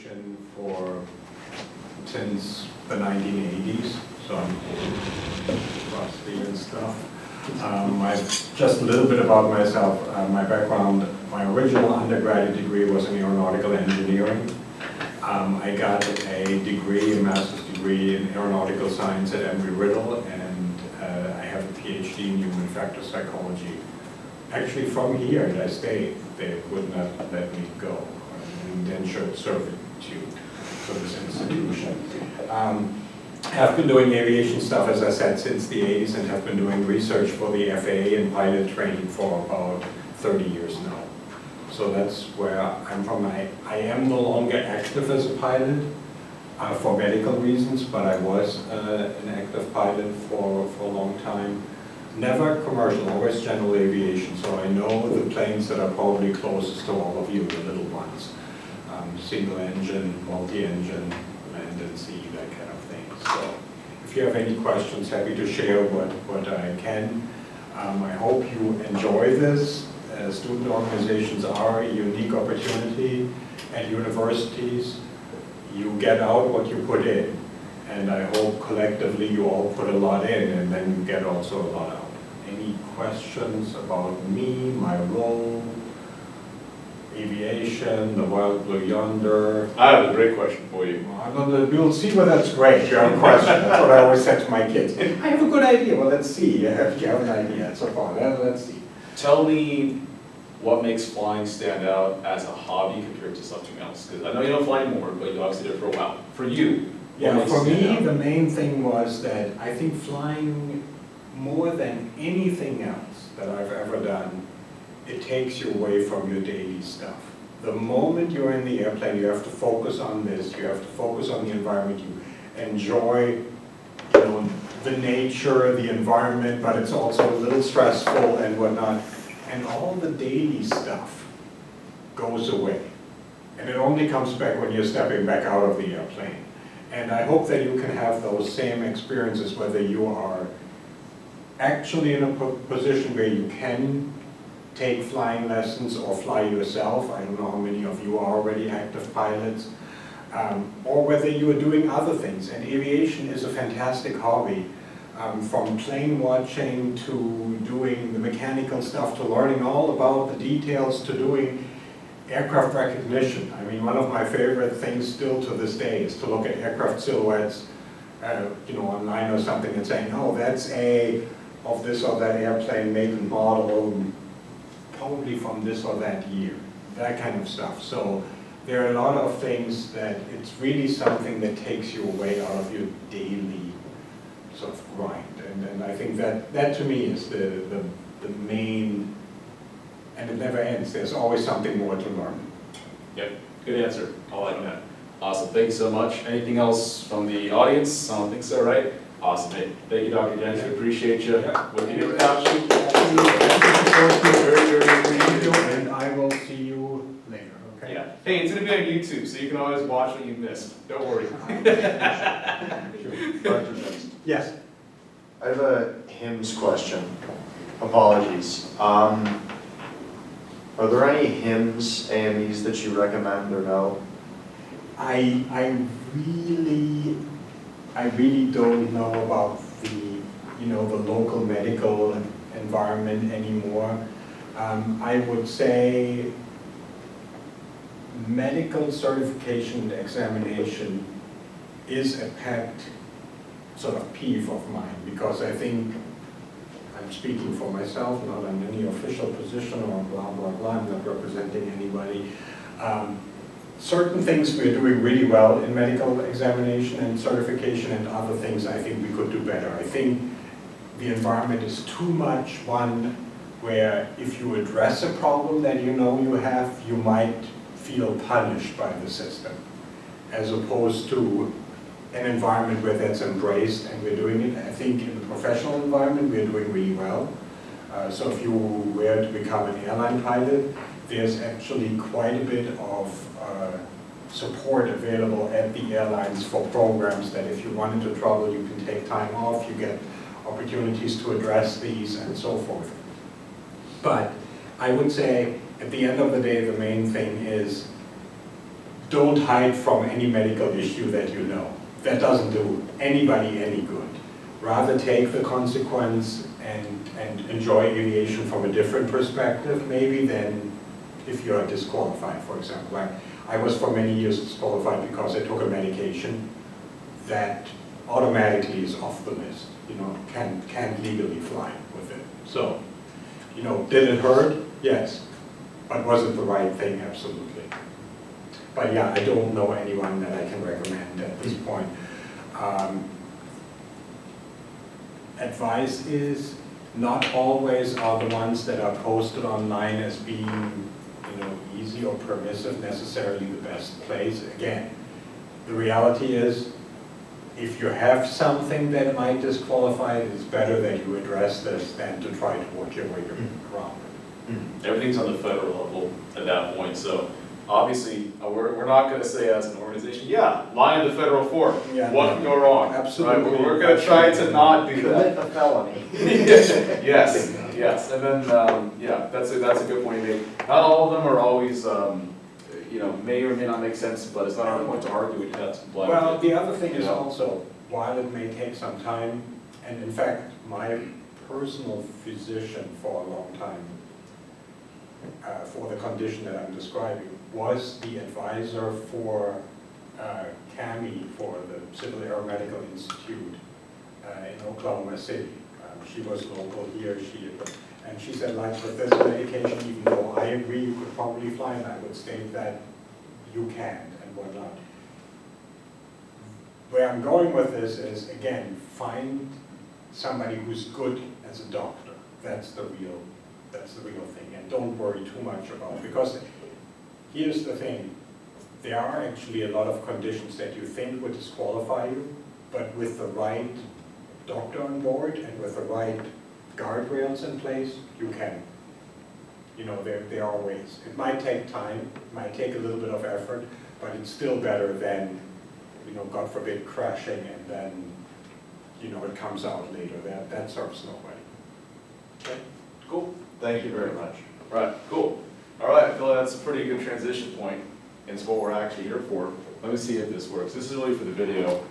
aviation since the 1980s, so I'm rusty and stuff. Just a little bit about myself. My background, my original undergraduate degree was in aeronautical engineering. I got a master's degree in aeronautical science at Embry-Riddle, and I have a PhD in human factor psychology. Actually, from here, I stayed. They would not let me go. Indentured servitude for this institution. Have been doing aviation stuff, as I said, since the 80s, and have been doing research for the FAA and pilot training for about 30 years now. So that's where I'm from. I am no longer active as a pilot for medical reasons, but I was an active pilot for a long time. Never commercial, always general aviation, so I know the planes that are probably closest to all of you, the little ones. Single engine, multi-engine, land and sea, that kind of thing. So if you have any questions, happy to share what I can. I hope you enjoy this. Student organizations are a unique opportunity at universities. You get out what you put in, and I hope collectively you all put a lot in, and then you get also a lot out. Any questions about me, my role, aviation, the wild blue yonder? I have a great question for you. You'll see whether that's great. You have a question. That's what I always said to my kids. I have a good idea. Well, let's see. If you have an idea so far, let's see. Tell me what makes flying stand out as a hobby compared to something else. Because I know you don't fly anymore, but you obviously did it for a while. For you, yeah, for me, the main thing was that I think flying, more than anything else that I've ever done, it takes you away from your daily stuff. The moment you're in the airplane, you have to focus on this, you have to focus on the environment, you enjoy, the nature, the environment, but it's also a little stressful and whatnot. And all the daily stuff goes away. And it only comes back when you're stepping back out of the airplane. And I hope that you can have those same experiences, whether you are actually in a position where you can take flying lessons or fly yourself. I don't know how many of you are already active pilots, or whether you are doing other things. And aviation is a fantastic hobby, from plane watching to doing the mechanical stuff, to learning all about the details, to doing aircraft recognition. I mean, one of my favorite things still to this day is to look at aircraft silhouettes, online or something, and saying, oh, that's of this or that airplane, make and model, probably from this or that year, that kind of stuff. So there are a lot of things that it's really something that takes you away out of your daily sort of grind. And I think that to me is the main, and it never ends. There's always something more to learn. Yep, good answer. I like that. Awesome, thank you so much. Anything else from the audience? I don't think so, right? Awesome, hey, thank you, Dr. Jensen. Appreciate you. Yeah. What can you do without you? And I will see you later, okay? Yeah. Hey, it's gonna be on YouTube, so you can always watch what you missed. Don't worry. Dr. Jensen. Yes. I have a hymns question. Apologies. Are there any hymns, AMEs that you recommend or no? I really don't know about the local medical environment anymore. I would say medical certification and examination is a pet sort of peeve of mine, because I think, I'm speaking for myself, not in any official position or blah, blah, blah, I'm not representing anybody. Certain things we're doing really well in medical examination and certification, and other things I think we could do better. I think the environment is too much one where if you address a problem that you have, you might feel punished by the system, as opposed to an environment where that's embraced and we're doing it. I think in the professional environment we're doing really well. So if you were to become an airline pilot, there's actually quite a bit of support available at the airlines for programs that if you run into trouble, you can take time off, you get opportunities to address these and so forth. But I would say at the end of the day, the main thing is don't hide from any medical issue that you know. That doesn't do anybody any good. Rather take the consequence and enjoy aviation from a different perspective, maybe, than if you are disqualified, for example. I was for many years disqualified because I took a medication that automatically is off the list, you know, can't legally fly with it. So, you know, did it hurt? Yes. But was it the right thing? Absolutely. But yeah, I don't know anyone that I can recommend at this point. Advice is, not always are the ones that are posted online as being, you know, easy or permissive necessarily the best place. Again, the reality is, if you have something that might disqualify it, it's better that you address this than to try to work your way around it. Everything's on the federal level at that point, so obviously, we're not gonna say as an organization, yeah, lie in the federal court, Yeah, what can go wrong? absolutely. Right? We're gonna try to not do that. Commit a felony. Yes, yes, and then, yeah, that's a good point you made. Not all of them are always, you know, may or may not make sense, but it's not our point to argue, it has to comply with Well, it. the other thing is You know? also, while it may take some time, and in fact, my personal physician for a long time, for the condition that I'm describing, was the advisor for CAMI, for the Civil Aeromedical Institute in Oklahoma City. She was local here, and she said, like, with this medication, even though I agree you could probably fly, and I would state that you can and whatnot. Where I'm going with this is, again, find somebody who's good as a doctor. That's the real thing, and don't worry too much about it, because here's the thing, there are actually a lot of conditions that you think would disqualify you, but with the right doctor on board and with the right guardrails in place, you can. You know, there are ways. It might take time, it might take a little bit of effort, but it's still better than, you know, God forbid, crashing and then, you know, it comes out later. That serves nobody. Okay, cool. Thank you very much. Right, cool. All right, I feel like that's a pretty good transition point into what we're actually here for. Let me see if this works. This is really for the video.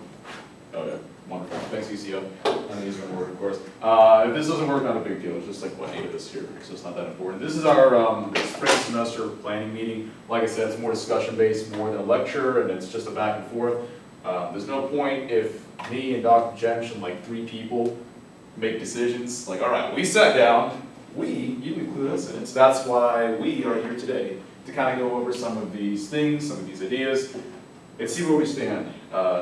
Oh yeah, wonderful. Thanks, UCO. None of these are gonna work, of course. If this doesn't work, not a big deal. It's just like what 8 of us here, so it's not that important. This is our spring semester planning meeting. Like I said, it's more discussion based, more than a lecture, and it's just a back and forth. There's no point if me and Dr. Jensen, like 3 people, make decisions. Like, all right, we sat down. You include us in it. So that's why we are here today, to kind of go over some of these things, some of these ideas, and see where we stand.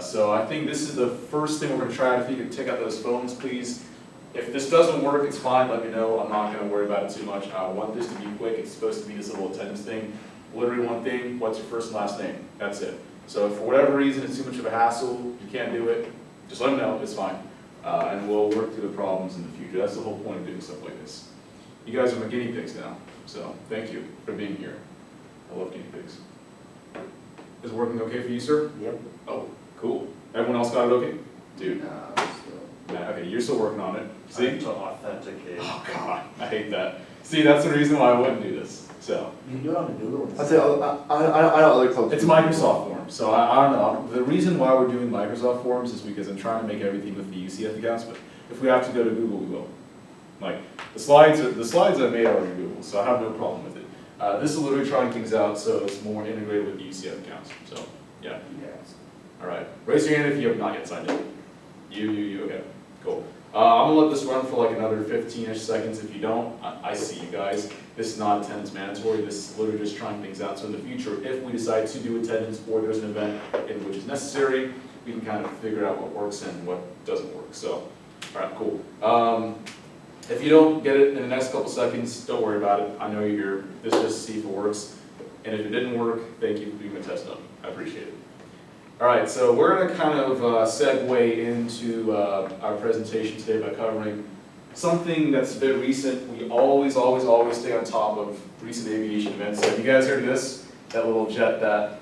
So I think this is the first thing we're going to try. If you could take out those phones, please. If this doesn't work, it's fine, let me know. I'm not going to worry about it too much. I want this to be quick. It's supposed to be this little attendance thing. Literally one thing, what's your first and last name? That's it. So if for whatever reason it's too much of a hassle, you can't do it, just let me know, it's fine. And we'll work through the problems in the future. That's the whole point of doing stuff like this. You guys are my guinea pigs now, so thank you for being here. I love guinea pigs. Is it working okay for you, sir? Yep. Oh, cool. Everyone else got it okay? Dude. Nah, okay, you're still working on it. See? To authenticate. Oh God, I hate that. See, that's the reason why I wouldn't do this. So You can do it on the Google. I say, I know other clubs. it's Microsoft Forms. So I don't know. The reason why we're doing Microsoft Forms is because I'm trying to make everything with the UCF accounts. But if we have to go to Google, we will. Like the slides I made are in Google, so I have no problem with it. This is literally trying things out so it's more integrated with the UCF accounts. So yeah. Yes. All right. Raise your hand if you have not yet signed in. You. Okay. Cool. I'm gonna let this run for like another 15-ish seconds. If you don't, I see you guys. This is not attendance mandatory. This is literally just trying things out. So in the future, if we decide to do attendance or there's an event in which is necessary, we can kind of figure out what works and what doesn't work. So, all right, cool. If you don't get it in the next couple seconds, don't worry about it. I know you're here. This is just to see if it works. And if it didn't work, thank you for being my test dummy. I appreciate it. All right, so we're going to kind of segue into our presentation today by covering something that's a bit recent. We always stay on top of recent aviation events. Have you guys heard of this? That little jet that's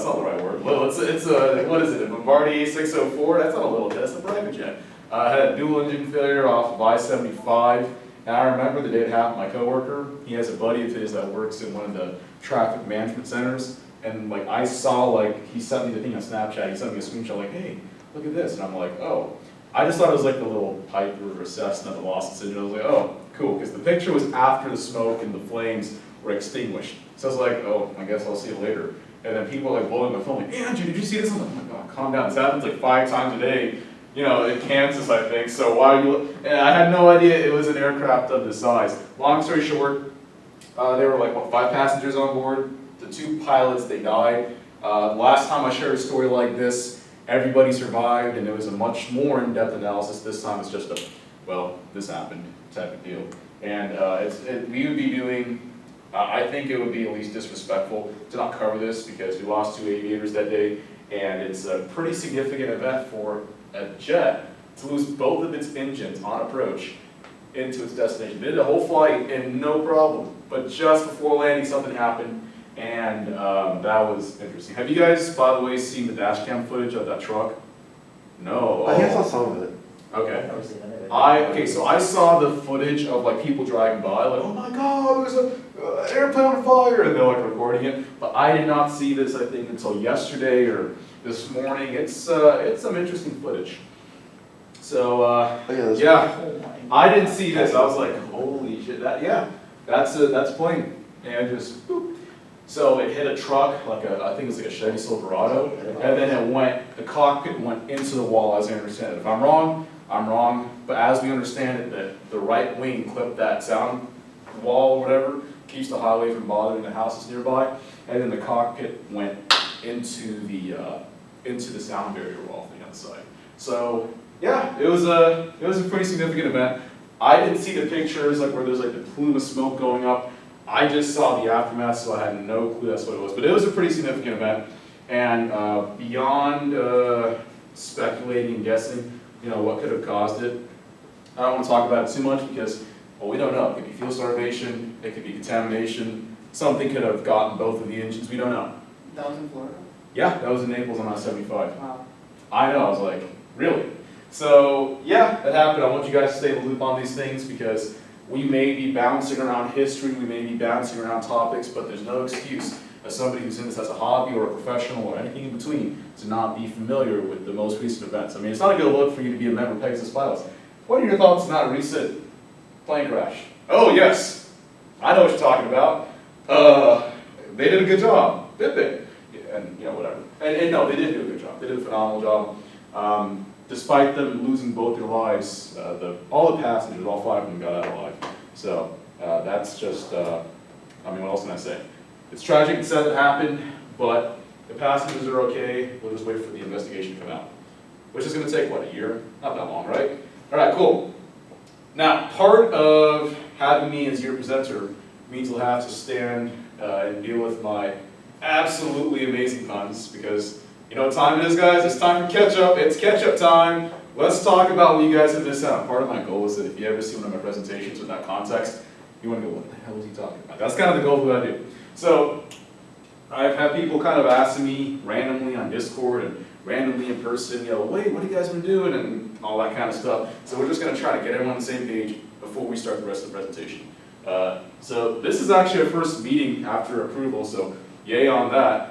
not the right word. Little, it's a, what is it, a Bombardier 604? That's not a little jet, it's a private jet. Had a dual engine failure off of I-75. And I remember the day it happened, my coworker, he has a buddy of his that works in one of the traffic management centers. And like, I saw, like, he sent me the thing on Snapchat, he sent me a screenshot like, hey, look at this, and I'm like, oh. I just thought it was like the little Piper or Cessna, the lost engine. I was like, oh, cool, because the picture was after the smoke and the flames were extinguished. So I was like, oh, I guess I'll see it later. And then people are like blowing my phone, like, hey, Andrew, did you see this? I'm like, oh my God, calm down. This happens like 5 times a day, you know, in Kansas, I think. So why are you, and I had no idea it was an aircraft of this size. Long story short, there were like, what, 5 passengers on board. The 2 pilots, they died. Last time I shared a story like this, everybody survived, and it was a much more in-depth analysis. This time it's just a, well, this happened type of deal. And we would be doing, I think it would be at least disrespectful to not cover this because we lost 2 aviators that day, and it's a pretty significant event for a jet to lose both of its engines on approach into its destination. They did a whole flight and no problem, but just before landing something happened, and that was interesting. Have you guys, by the way, seen the dash cam footage of that truck? No. I think I saw some of it. Okay. Okay, so I saw the footage of like people driving by, like, oh my God, there's an airplane on fire, and they're like recording it. But I did not see this, I think, until yesterday or this morning. It's some interesting footage. So Oh, yeah, that's yeah, I didn't see this. I was like, holy shit, that's plane, and just boop. So it hit a truck, like I think it was like a Chevy Silverado, and then the cockpit went into the wall, as I understand it. If I'm wrong, I'm wrong, but as we understand it, the right wing clipped that sound wall or whatever, keeps the highway from bothering the houses nearby, and then the cockpit went into the sound barrier wall on the outside. So yeah, it was a pretty significant event. I didn't see the pictures like where there's like the plume of smoke going up. I just saw the aftermath, so I had no clue that's what it was. But it was a pretty significant event, and beyond speculating and guessing, you know, what could have caused it, I don't want to talk about it too much because, well, we don't know. It could be fuel starvation, it could be contamination, something could have gotten both of the engines, we don't know. That was in Florida? Yeah, that was in Naples on I-75. Wow. I know, I was like, really? So, yeah, that happened. I want you guys to stay in the loop on these things because we may be bouncing around history, we may be bouncing around topics, but there's no excuse as somebody who's in this as a hobby or a professional or anything in between to not be familiar with the most recent events. I mean, it's not a good look for you to be a member of Pegasus Pilots. What are your thoughts on that recent plane crash? Oh, yes, I know what you're talking about. They did a good job, did they? Yeah, and, you know, whatever. And no, they did do a good job. They did a phenomenal job. Despite them losing both their lives, all the passengers, all 5 of them got out alive. So that's just, I mean, what else can I say? It's tragic, it's sad it happened, but the passengers are okay. We'll just wait for the investigation to come out. Which is going to take, what, a year? Not that long, right? All right, cool. Now, part of having me as your presenter means you'll have to stand and deal with my absolutely amazing puns because you know what time it is, guys? It's time for catch-up. It's catch-up time. Let's talk about what you guys have missed out. Part of my goal is that if you ever see one of my presentations with that context, you want to go, what the hell is he talking about? That's kind of the goal of what I do. So, I've had people kind of asking me randomly on Discord and randomly in person, you know, wait, what have you guys been doing? And all that kind of stuff. So we're just going to try to get everyone on the same page before we start the rest of the presentation. So this is actually our first meeting after approval, so yay on that.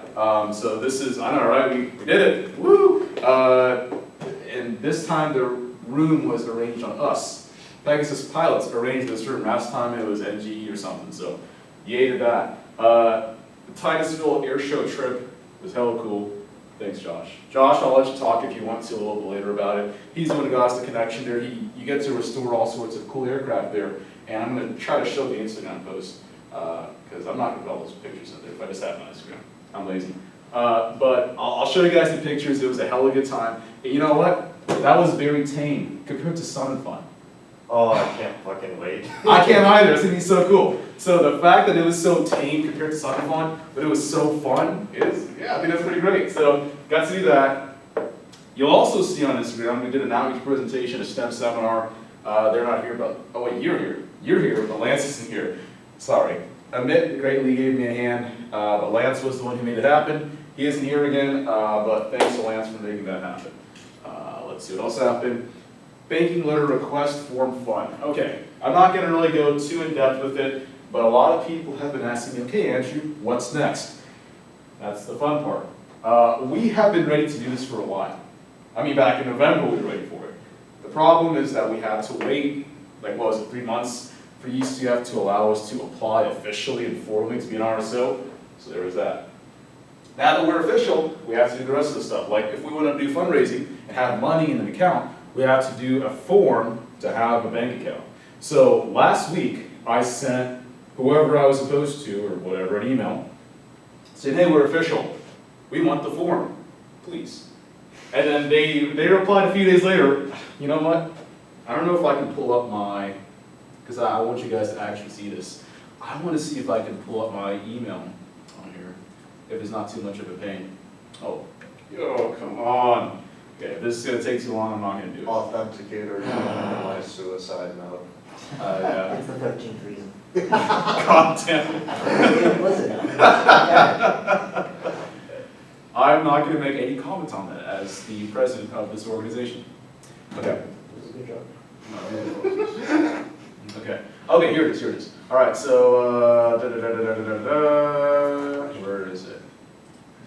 So this is, I know, right? We did it, woo! And this time the room was arranged on us. Pegasus Pilots arranged this room. Last time it was NGE or something, so yay to that. The Titusville Air Show trip was hella cool. Thanks, Josh. Josh, I'll let you talk if you want to a little bit later about it. He's the one who got us the connection there. You get to restore all sorts of cool aircraft there, and I'm going to try to show the Instagram post because I'm not going to put all those pictures in there if I just have my Instagram. I'm lazy. But I'll show you guys the pictures. It was a hella good time. And you know what? That was very tame compared to Sun and Fun. Oh, I can't fucking wait. I can't either. It's gonna be so cool. So the fact that it was so tame compared to Sun and Fun, but it was so fun is, yeah, I think that's pretty great. So got to do that. You'll also see on Instagram, we did an outreach presentation, a STEM seminar. They're not here, but, oh wait, you're here. You're here, but Lance isn't here. Sorry. Amit greatly gave me a hand, but Lance was the one who made it happen. He isn't here again, but thanks to Lance for making that happen. Let's see what else happened. Banking letter request form fun. Okay, I'm not going to really go too in depth with it, but a lot of people have been asking me, okay, Andrew, what's next? That's the fun part. We have been ready to do this for a while. I mean, back in November, we were ready for it. The problem is that we had to wait, like, what was it, 3 months for UCF to allow us to apply officially and formally to be an RSO. So there was that. Now that we're official, we have to do the rest of the stuff. Like, if we want to do fundraising and have money in an account, we have to do a form to have a bank account. So last week, I sent whoever I was supposed to, or whatever, an email, saying, hey, we're official. We want the form, please. And then they replied a few days later, you know what? I don't know if I can pull up my, because I want you guys to actually see this. I want to see if I can pull up my email on here, if it's not too much of a pain. Oh, come on. Okay, if this is going to take too long, I'm not going to do it. Authenticator, my suicide note. Yeah. That's the 13th reason. God damn it. Listen. I'm not going to make any comments on that as the president of this organization. Okay. It was a good job. Okay. Okay, here it is. All right, so, where is it?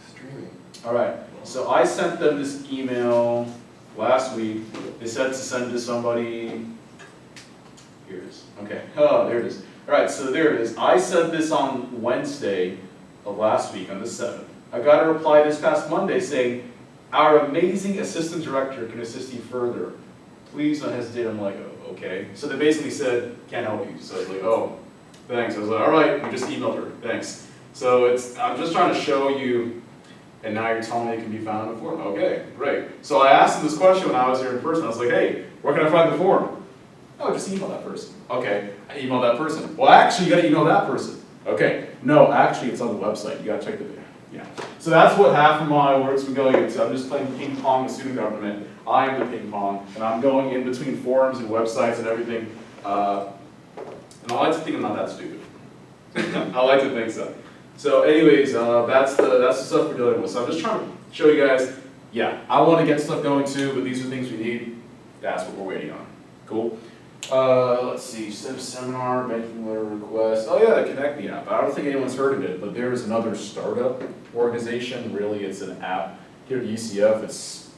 Streaming. All right, so I sent them this email last week. They said to send it to somebody. Here it is. Okay. Oh, there it is. All right, so there it is. I sent this on Wednesday of last week, on the 7th. I got a reply this past Monday saying, our amazing assistant director can assist you further. Please don't hesitate. I'm like, oh, okay. So they basically said, can't help you. So I was like, oh, thanks. I was like, all right, we just emailed her. Thanks. So I'm just trying to show you, and now you're telling me it can be found in the form. Okay, great. So I asked them this question when I was here in person. I was like, hey, where can I find the form? Oh, just email that person. Okay, I emailed that person. Well, actually, you gotta email that person. Okay, no, actually, it's on the website. You gotta check the video. Yeah. So that's what half of my work's been going into. I'm just playing ping pong with student government. I am the ping pong, and I'm going in between forums and websites and everything. And I like to think I'm not that stupid. I like to think so. So anyways, that's the stuff we're dealing with. So I'm just trying to show you guys, yeah, I want to get stuff going too, but these are things we need. That's what we're waiting on. Cool. Let's see, seminar, banking letter request. Oh yeah, the Connect Me app. I don't think anyone's heard of it, but there is another startup organization. Really, it's an app here at UCF.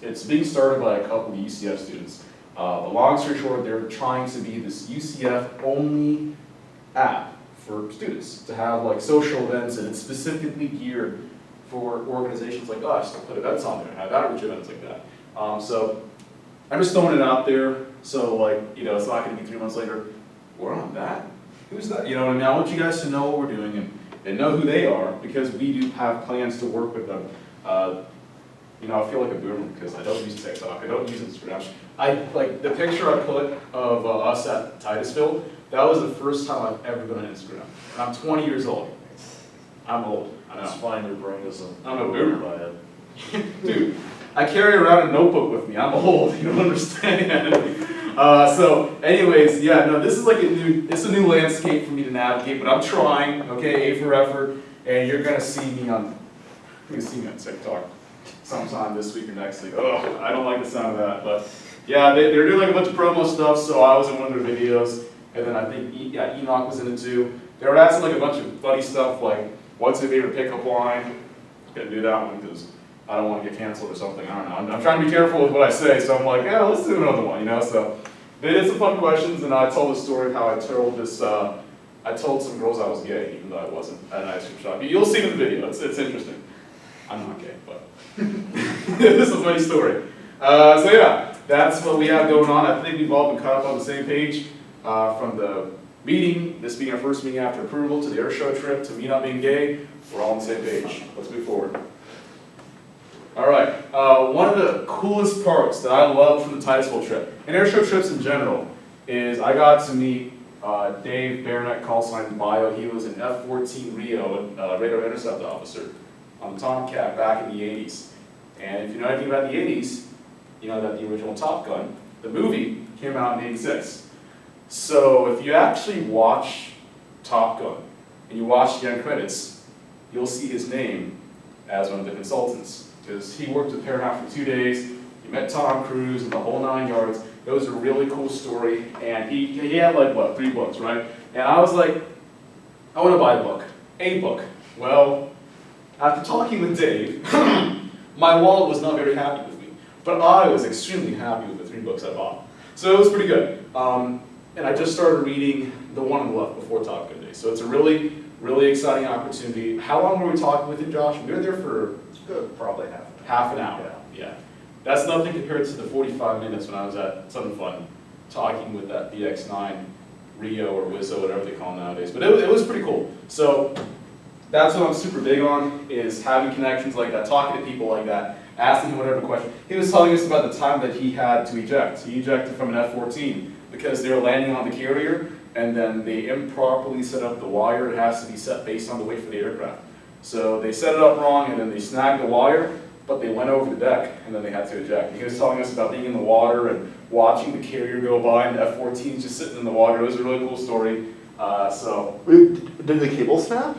It's being started by a couple of UCF students. But long story short, they're trying to be this UCF only app for students to have like social events, and it's specifically geared for organizations like us to put events on there and have outreach events like that. So I'm just throwing it out there. So like, you know, it's not gonna be 3 months later, we're on that? Who's that? You know what I mean? I want you guys to know what we're doing and know who they are, because we do have plans to work with them. You know, I feel like a boomer because I don't use TikTok, I don't use Instagram. Like the picture I put of us at Titusville, that was the first time I've ever been on Instagram. And I'm 20 years old. I'm old, I know. It's fine to bring us I'm a boomer. Dude, I carry around a notebook with me. I'm old. You don't understand. So, anyways, yeah, no, this is like a new landscape for me to navigate, but I'm trying. Okay, A for effort, and you're gonna see me on TikTok sometime this week or next week. Oh, I don't like the sound of that, but yeah, they're doing like a bunch of promo stuff. So I was in one of their videos, and then I think Enoch was in it too. They were asking like a bunch of funny stuff, like what's your favorite pickup line? Gonna do that one because I don't want to get canceled or something. I don't know. I'm trying to be careful with what I say, so I'm like, yeah, let's do another one, you know. So they did some fun questions, and I told the story of how I told this. I told some girls I was gay, even though I wasn't at an ice cream shop. You'll see it in the video. It's interesting. I'm not gay, but this is a funny story. So yeah, that's what we have going on. I think we've all been caught up on the same page from the meeting, this being our first meeting after approval, to the air show trip, to me not being gay. We're all on the same page. Let's move forward. All right, one of the coolest parts that I love from the Titusville trip, and air show trips in general, is I got to meet Dave Barnett, call sign Bio. He was an F-14 Rio, radar intercept officer on the Tomcat back in the 80s. And if you know anything about the 80s, you know that the original Top Gun, the movie, came out in 86. So if you actually watch Top Gun, and you watch the end credits, you'll see his name as one of the consultants. Because he worked with Paramount for 2 days, he met Tom Cruise and the whole 9 yards. It was a really cool story, and he had like, what, 3 books, right? And I was like, I want to buy a book. Well, after talking with Dave, my wallet was not very happy with me, but I was extremely happy with the 3 books I bought. So it was pretty good. And I just started reading the one on the left before Top Gun Day. So it's a really, really exciting opportunity. How long were we talking with you, Josh? We were there for Good, probably half. half an hour. Yeah. That's nothing compared to the 45 minutes when I was at Southern Fun talking with that BX9 Rio or Wizzo, whatever they call them nowadays. But it was pretty cool. So that's what I'm super big on, is having connections like that, talking to people like that, asking him whatever question. He was telling us about the time that he had to eject. He ejected from an F-14 because they were landing on the carrier, and then they improperly set up the wire. It has to be set based on the weight for the aircraft. So they set it up wrong, and then they snagged the wire, but they went over the deck, and then they had to eject. He was telling us about being in the water and watching the carrier go by, and the F-14 just sitting in the water. It was a really cool story. Wait, did the cable snap?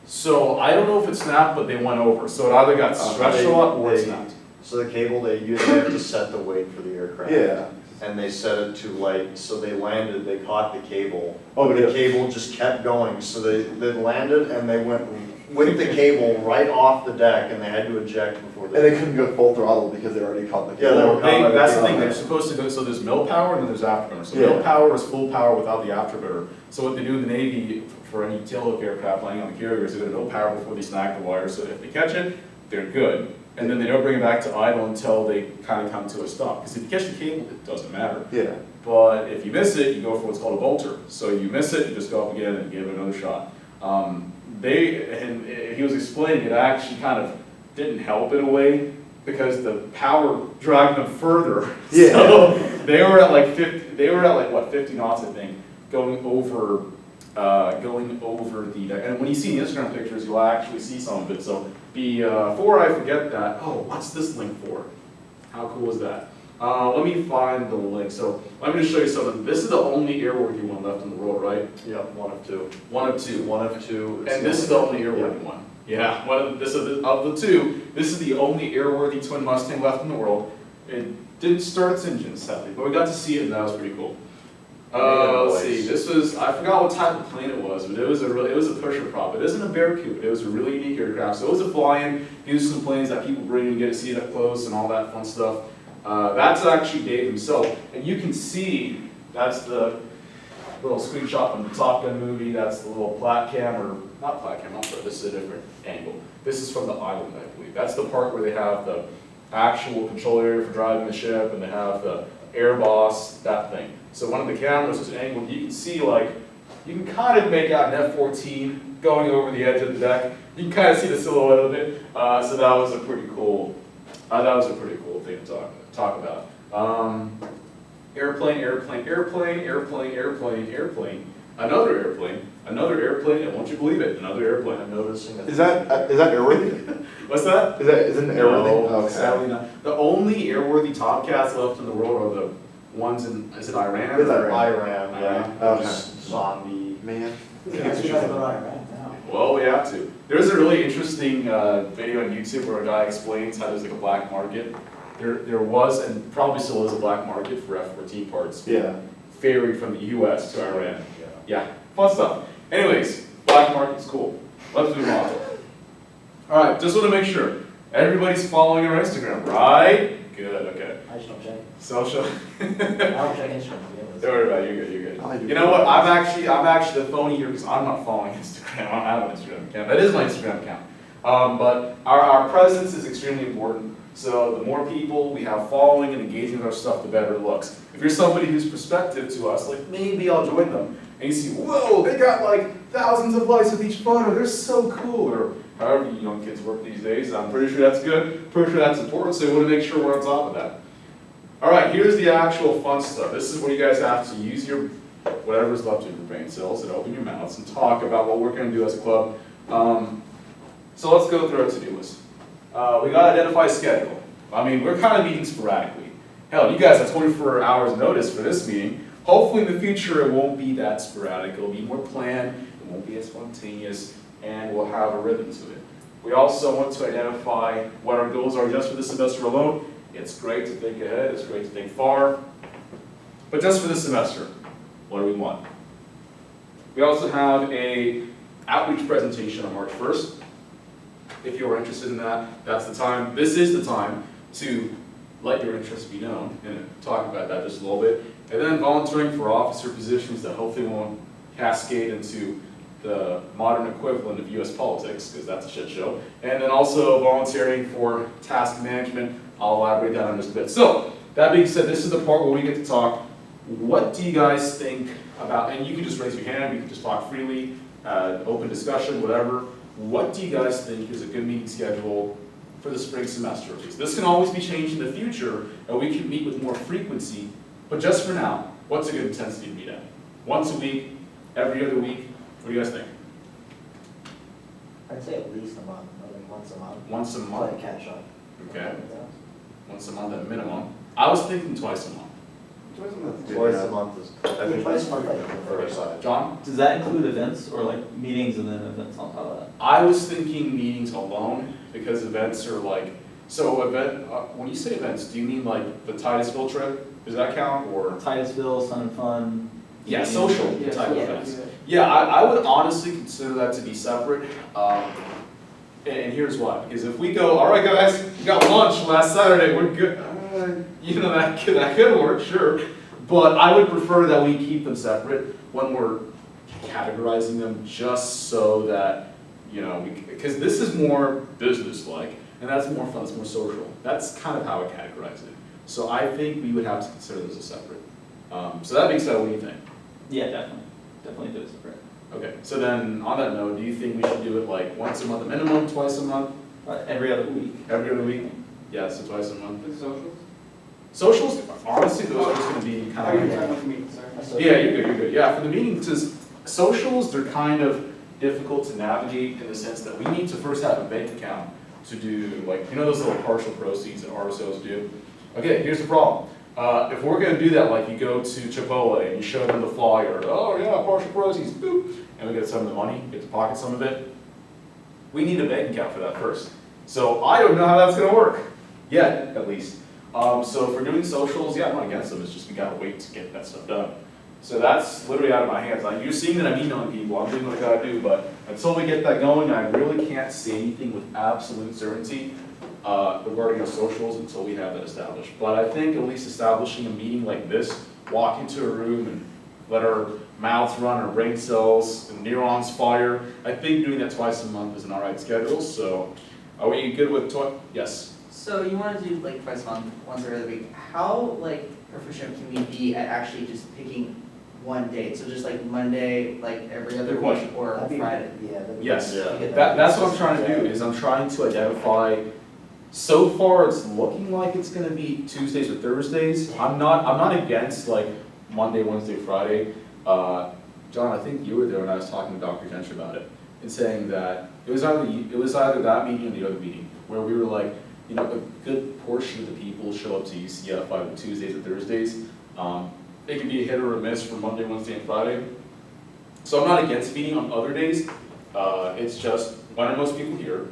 So I don't know if it snapped, but they went over. So it either got stretched a lot or it They- snapped. So the cable, they usually have to set the weight for the aircraft. Yeah. And they set it too light, so they landed, they caught the cable. Oh, But the yeah. cable just kept going, so they landed and they went with the cable right off the deck, and they had to eject before And they. they couldn't go full throttle because they already caught the Yeah, cable. they were caught by the That's the cable. thing, they're supposed to go, so there's mill power and then there's afterburner. So Yeah. mill power is full power without the afterburner. So what they do in the Navy, for any tailhook aircraft landing on the carrier, is they go to mill power before they snag the wire, so if they catch it, they're good. And then they don't bring it back to idle until they kind of come to a stop. Because if you catch the cable, it doesn't matter. Yeah. But if you miss it, you go for what's called a bolter. So you miss it, you just go up again and give it another shot. He was explaining it actually kind of didn't help in a way because the power dragged them further. Yeah. So they were at like 50 knots, I think, going over the deck. And when you see the Instagram pictures, you'll actually see some of it. So before I forget that, oh, what's this link for? How cool is that? Let me find the link. So let me just show you something. This is the only airworthy one left in the world, right? Yep, one of two. One of two. One of two. And this is the only airworthy one. Yeah, of the two, this is the only airworthy twin Mustang left in the world. It didn't start its engine, sadly, but we got to see it, and that was pretty cool. Let's see. This was, I forgot what type of plane it was, but it was a pusher prop. It isn't a Barracuda. It was a really unique aircraft. So it was a fly-in. These are some planes that people bring and get to see it up close and all that fun stuff. That's actually Dave himself, and you can see that's the little screenshot from the Top Gun movie. That's the little plat cam, or not plat cam. I'm sorry, this is a different angle. This is from the island, I believe. That's the part where they have the actual control area for driving the ship, and they have the air boss, that thing. So one of the cameras is angled. You can see, like, you can kind of make out an F-14 going over the edge of the deck. You can kind of see the silhouette of it. So that was a pretty cool. That was a pretty cool thing to talk about. Airplane, airplane, airplane, airplane, airplane, airplane, another airplane, and won't you believe it, another airplane. I'm noticing it. Is that airworthy? What's that? Isn't it airworthy? No, Oh, okay. sadly not. The only airworthy Tomcats left in the world are the ones in, is it Iran? It's Iran. Iran, yeah. Okay. Just zombie. Man. Yeah. We gotta go right now. Well, we have to. There's a really interesting video on YouTube where a guy explains how there's like a black market. There was, and probably still is, a black market for F-14 parts. Yeah. Ferried from the US to Iran. Yeah, fun stuff. Anyways, black market's cool. Let's move on. All right, just want to make sure everybody's following our Instagram, right? Good, okay. I just don't check. Social. I don't check Instagram. to be honest. Don't worry about it, you're good, I do. You know what, I'm actually the phony here because I'm not following Instagram. I don't have an Instagram account. That is my Instagram account. But our presence is extremely important. So the more people we have following and engaging with our stuff, the better it looks. If you're somebody who's prospective to us, like maybe I'll join them, and you see, whoa, they got like thousands of likes with each photo, they're so cool, or however you young kids work these days, I'm pretty sure that's good, pretty sure that's important, so we want to make sure we're on top of that. All right, here's the actual fun stuff. This is where you guys have to use your, whatever's left of your brain cells and open your mouths and talk about what we're going to do as a club. So let's go through our to-do list. We got to identify a schedule. I mean, we're kind of meeting sporadically. Hell, you guys have 24 hours notice for this meeting. Hopefully in the future it won't be that sporadic. It'll be more planned, it won't be as spontaneous, and we'll have a rhythm to it. We also want to identify what our goals are just for this semester alone. It's great to think ahead, it's great to think far, but just for this semester, what do we want? We also have a outreach presentation on March 1st. if you're interested in that, that's the time. This is the time to let your interests be known and talk about that just a little bit. And then volunteering for officer positions that hopefully won't cascade into the modern equivalent of US politics, because that's a shit show. And then also volunteering for task management. I'll elaborate that on just a bit. So, that being said, this is the part where we get to talk. What do you guys think about, and you can just raise your hand, you can just talk freely, open discussion, whatever. What do you guys think is a good meeting schedule for the spring semester? Because this can always be changed in the future, and we can meet with more frequency, but just for now, what's a good intensity to meet at? Once a week, every other week, what do you guys think? I'd say at least a month, or like once a month. Once a month? Like catch up. Okay, once a month at a minimum. I was thinking twice a month. Twice a month is, I think Twice that's a month, pretty I good prefer. for our side. John? Does that include events or like meetings and then events on top of that? I was thinking meetings alone, because events are like, so event, when you say events, do you mean like the Titusville trip? Does that count, or? Titusville, Sun and Fun. Yeah, social Yeah, type yeah. events. Yeah, I would honestly consider that to be separate. And here's why, because if we go, all right guys, we got lunch last Saturday, we're good. You know, that could work, sure. But I would prefer that we keep them separate when we're categorizing them, just so that, you know, because this is more business-like, and that's more fun, it's more social. That's kind of how I categorize it. So I think we would have to consider those as separate. So that being said, what do you think? Yeah, definitely. Definitely do it separate. Okay, so then on that note, do you think we should do it like once a month at minimum, twice a month, Every other week. every other week? Yeah, so twice a month. Socials, honestly, those are just gonna be kind of. Yeah, you're good. Yeah, for the meetings, because socials, they're kind of difficult to navigate in the sense that we need to first have a bank account to do, like, you know those little partial proceeds that RSOs do? Okay, here's the problem. If we're gonna do that, like you go to Chipotle and you show them the flyer, oh yeah, partial proceeds, boop, and we get some of the money, get to pocket some of it. We need a bank account for that first. So I don't know how that's gonna work, yet, at least. So if we're doing socials, yeah, I'm not against them, it's just we gotta wait to get that stuff done. So that's literally out of my hands. Like, you're seeing that I'm emailing people, I'm doing what I gotta do, but until we get that going, I really can't say anything with absolute certainty regarding our socials until we have that established. But I think at least establishing a meeting like this, walk into a room and let our mouths run, our brain cells, and neurons fire, I think doing that twice a month is an alright schedule, so are we good with yes? So you want to do like twice a month, once every other week. How like proficient can we be at actually just picking one date? So just like Monday, like every other Good question. week, or That'd be- Friday? Yeah. that'd be- Yes. Yeah. you get That's what I'm trying to do, is I'm trying to identify, so far it's looking like it's gonna be Tuesdays or Thursdays. I'm not against like Monday, Wednesday, Friday. John, I think you were there when I was talking to Dr. Gentry about it, and saying that it was either that meeting or the other meeting, where we were like, you know, a good portion of the people show up to UCF either Tuesdays or Thursdays. It can be a hit or a miss for Monday, Wednesday, and Friday. So I'm not against meeting on other days. It's just, when are most people here?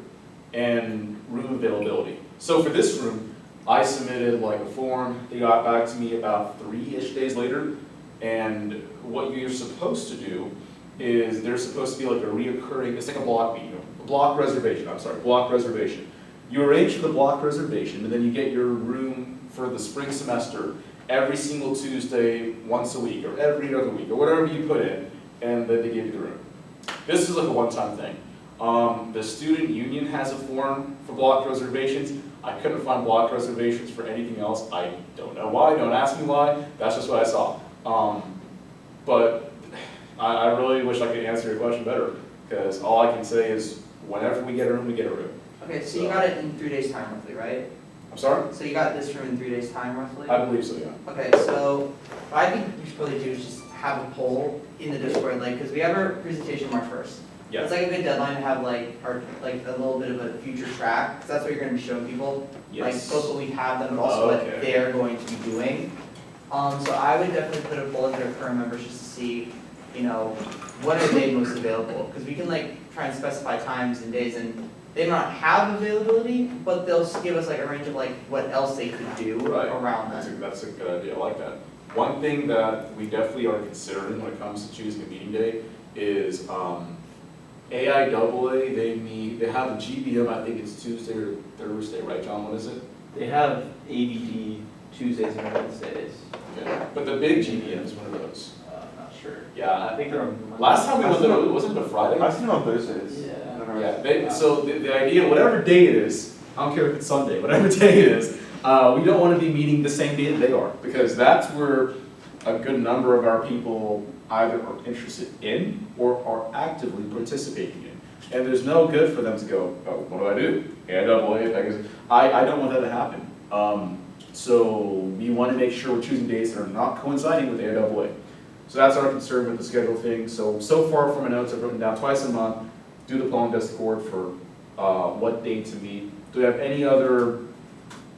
And room availability. So for this room, I submitted like a form, they got back to me about 3-ish days later, and what you're supposed to do is there's supposed to be like a reoccurring, it's like a block meeting, block reservation. You arrange for the block reservation, and then you get your room for the spring semester every single Tuesday, once a week, or every other week, or whatever you put in, and then they give you the room. This is like a one-time thing. The student union has a form for block reservations. I couldn't find block reservations for anything else. I don't know why, don't ask me why, that's just what I saw. But I really wish I could answer your question better, because all I can say is whenever we get a room, we get a room. Okay, so you got it in 3 days' time roughly, right? I'm sorry? So you got this room in 3 days' time roughly? I believe so, yeah. Okay, so what I think we should probably do is just have a poll in the Discord, like, because we have our presentation March 1st. Yeah. It's like a good deadline to have like our, like a little bit of a future track, because that's what you're gonna be showing people. Like Yes. both what we have them, but also Okay. what they're going to be doing. So I would definitely put a poll into our current members just to see, you know, what are they most available? Because we can like try and specify times and days, and they may not have availability, but they'll give us like a range of like what else they could do Right. around That's that. that's a good idea, I like that. One thing that we definitely are considering when it comes to choosing a meeting day is, AIAA, they have a GBM, I think it's Tuesday or Thursday, right, John, what is it? They have ABD Tuesdays and Wednesdays. Okay. But the big GBM is one of those. Not sure. Yeah, I think they're on. last time we went there, wasn't it a Friday? I've seen it on Thursdays. Yeah. Yeah, so the idea, whatever day it is, I don't care if it's Sunday, whatever day it is, we don't want to be meeting the same day that they are, because that's where a good number of our people either are interested in or are actively participating in. And there's no good for them to go, oh, what do? AIAA, I don't want that to happen. So we want to make sure we're choosing dates that are not coinciding with AIAA. So that's our concern with the schedule thing. So far from my notes, I've written down twice a month, do the Plum Desk Accord for what date to meet. Do we have any other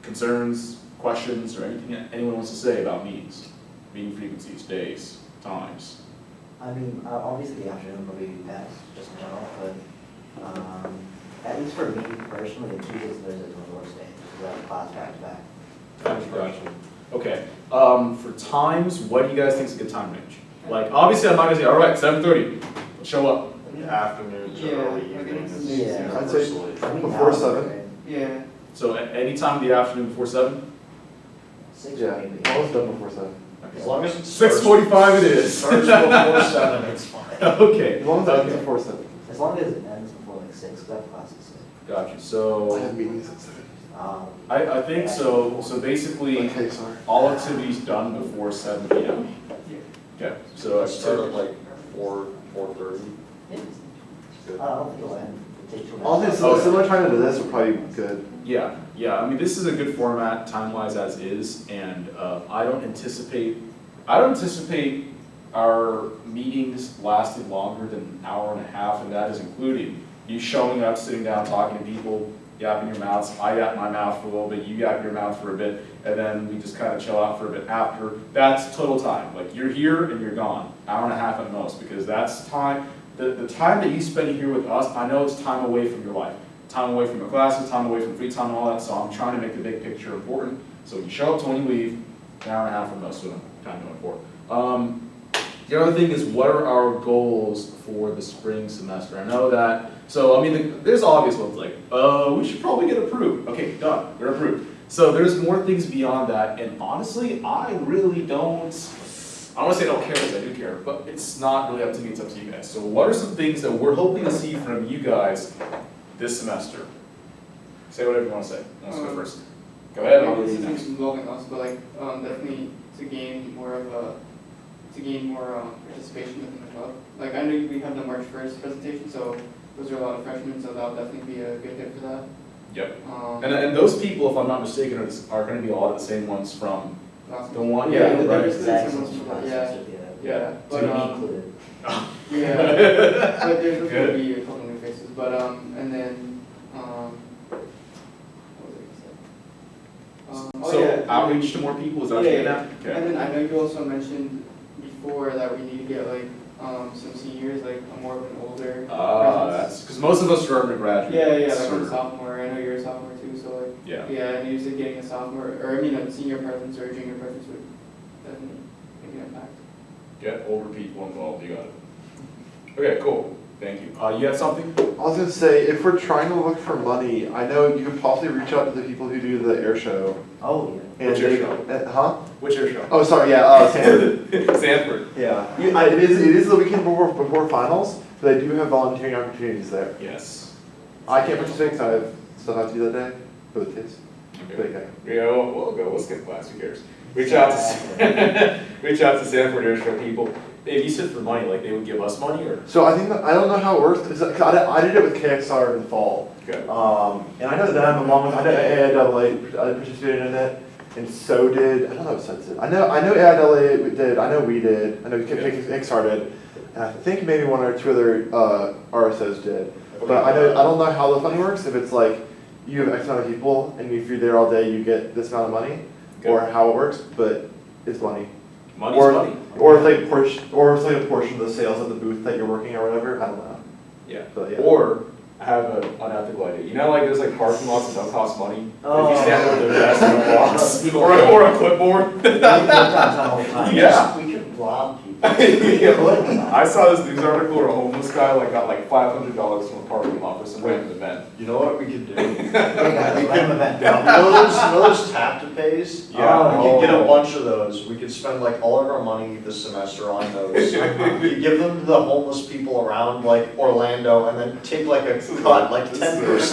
concerns, questions, or anything that anyone wants to say about meetings? Meeting frequencies, days, times? I mean, obviously the afternoon would be best, just in general, but, at least for me personally, the Tuesdays and Thursdays are the worst days, because I have class back to back. Gotcha. Okay, for times, what do you guys think is a good time range? Like, obviously, I'm not gonna say, all right, 7:30, show up. Afternoons or early Yeah, I think evenings. Yeah. I'd say For me before now, 7. right? Yeah, So at any time in the afternoon before 7? 6 Yeah, maybe. almost done before 7. As long as it 6:45 it is. starts before 7, it's fine. Okay. As long as it ends Okay. before 7. As long as it ends before like 6, because I have classes at 6. Got you, I so, have meetings at 7. I think so basically, Okay, sorry. all activities done before 7 PM. Okay, so Let's start at activity, like 4:30. Yeah. I don't think it'll end. It'll take 2 minutes. Honestly, Okay. similar time to this would probably be good. yeah, I mean, this is a good format, time-wise as is, and I don't anticipate our meetings lasting longer than an hour and a half, and that is including you showing up, sitting down, talking to people, yapping your mouths, I yap my mouth for a little bit, you yap your mouth for a bit, and then we just kind of chill out for a bit after. That's total time, like you're here and you're gone, hour and a half at most, because that's time, the time that you spend here with us, I know it's time away from your life. Time away from your classes, time away from free time and all that, so I'm trying to make the big picture important. So when you show up to when you leave, an hour and a half at most, what I'm kind of going for. The other thing is, what are our goals for the spring semester? I know that, so I mean, there's obvious ones like, we should probably get approved. Okay, done, we're approved. So there's more things beyond that, and honestly, I really don't, I don't wanna say I don't care, because I do care, but it's not really up to me, it's up to you guys. So what are some things that we're hoping to see from you guys this semester? Say whatever you wanna say, let's go first. Go ahead, I'll this leave you isn't next. involving us, but like, definitely to gain more participation within the club. Like, I know we have the March 1st presentation, so those are a lot of freshmen, so that'll definitely be a good hit for that. Yep. And those people, if I'm not mistaken, are gonna be a lot of the same ones from Last the one, Yeah, yeah, the right. difference- Exact Someone's same from- class, yeah. so Yeah. But, To be included. yeah, but there's Good. gonna be a couple new faces, but, and then, what was I gonna say? So yeah, outreach to more people, is that what Yeah, you're yeah. getting at? Okay. And then I know you also mentioned before that we need to get like, some seniors, like a more of an older That's, presence. because most of us are undergraduate. Yeah, like so- I'm a sophomore, I know you're a sophomore too, so like, Yeah, yeah, and usually getting a sophomore, or I mean, a senior presence or a junior presence would definitely make an impact. get older people involved, you got it. Okay, cool, thank you. You had something? I was gonna say, if we're trying to look for money, I know you could possibly reach out to the people who do the air show. Oh, yeah. And What's your they- show? Huh? What's your show? Oh, sorry, yeah, Sanford. Sanford. Yeah, it is the weekend before finals, but they do have volunteering opportunities there. Yes. I can't participate because I have stuff I have to do that day, both days. But Okay. okay. Yeah, we'll go, we'll skip class, who cares? Reach out to Sanford Air Show people. If you said for money, like they would give us money or? So I think I don't know how it works, because I did it with KXR in the fall. Okay. And I know them along with, I know AIAA participated in it, and so did, I don't know what Suds did. I know AIAA did, I know we did, I know KXR did, and I think maybe one or two other RSOs did. But I don't know how the funding works, if it's like, you have X amount of people, and if you're there all day, you get this amount of money, or how it works, but it's money. Money's Or- money. Or it's like a portion of the sales of the booth that you're working or whatever, I don't know. Yeah. But yeah. Or I have an unethical idea. You know, like there's like parking lots that don't cost money. Oh. If you stand there with their desk and a box, People- or a clipboard. We do that all the time. Yeah. We could rob people Yeah. I saw this news article where a homeless guy like got like $500 from a parking lot for some random event. You know what we could do? Hey guys, random event. You know those tap to pays? Yeah. We could get a bunch of those. We could spend like all of our money this semester on those. We could give them to the homeless people around like Orlando and then take like a cut, like 10%. This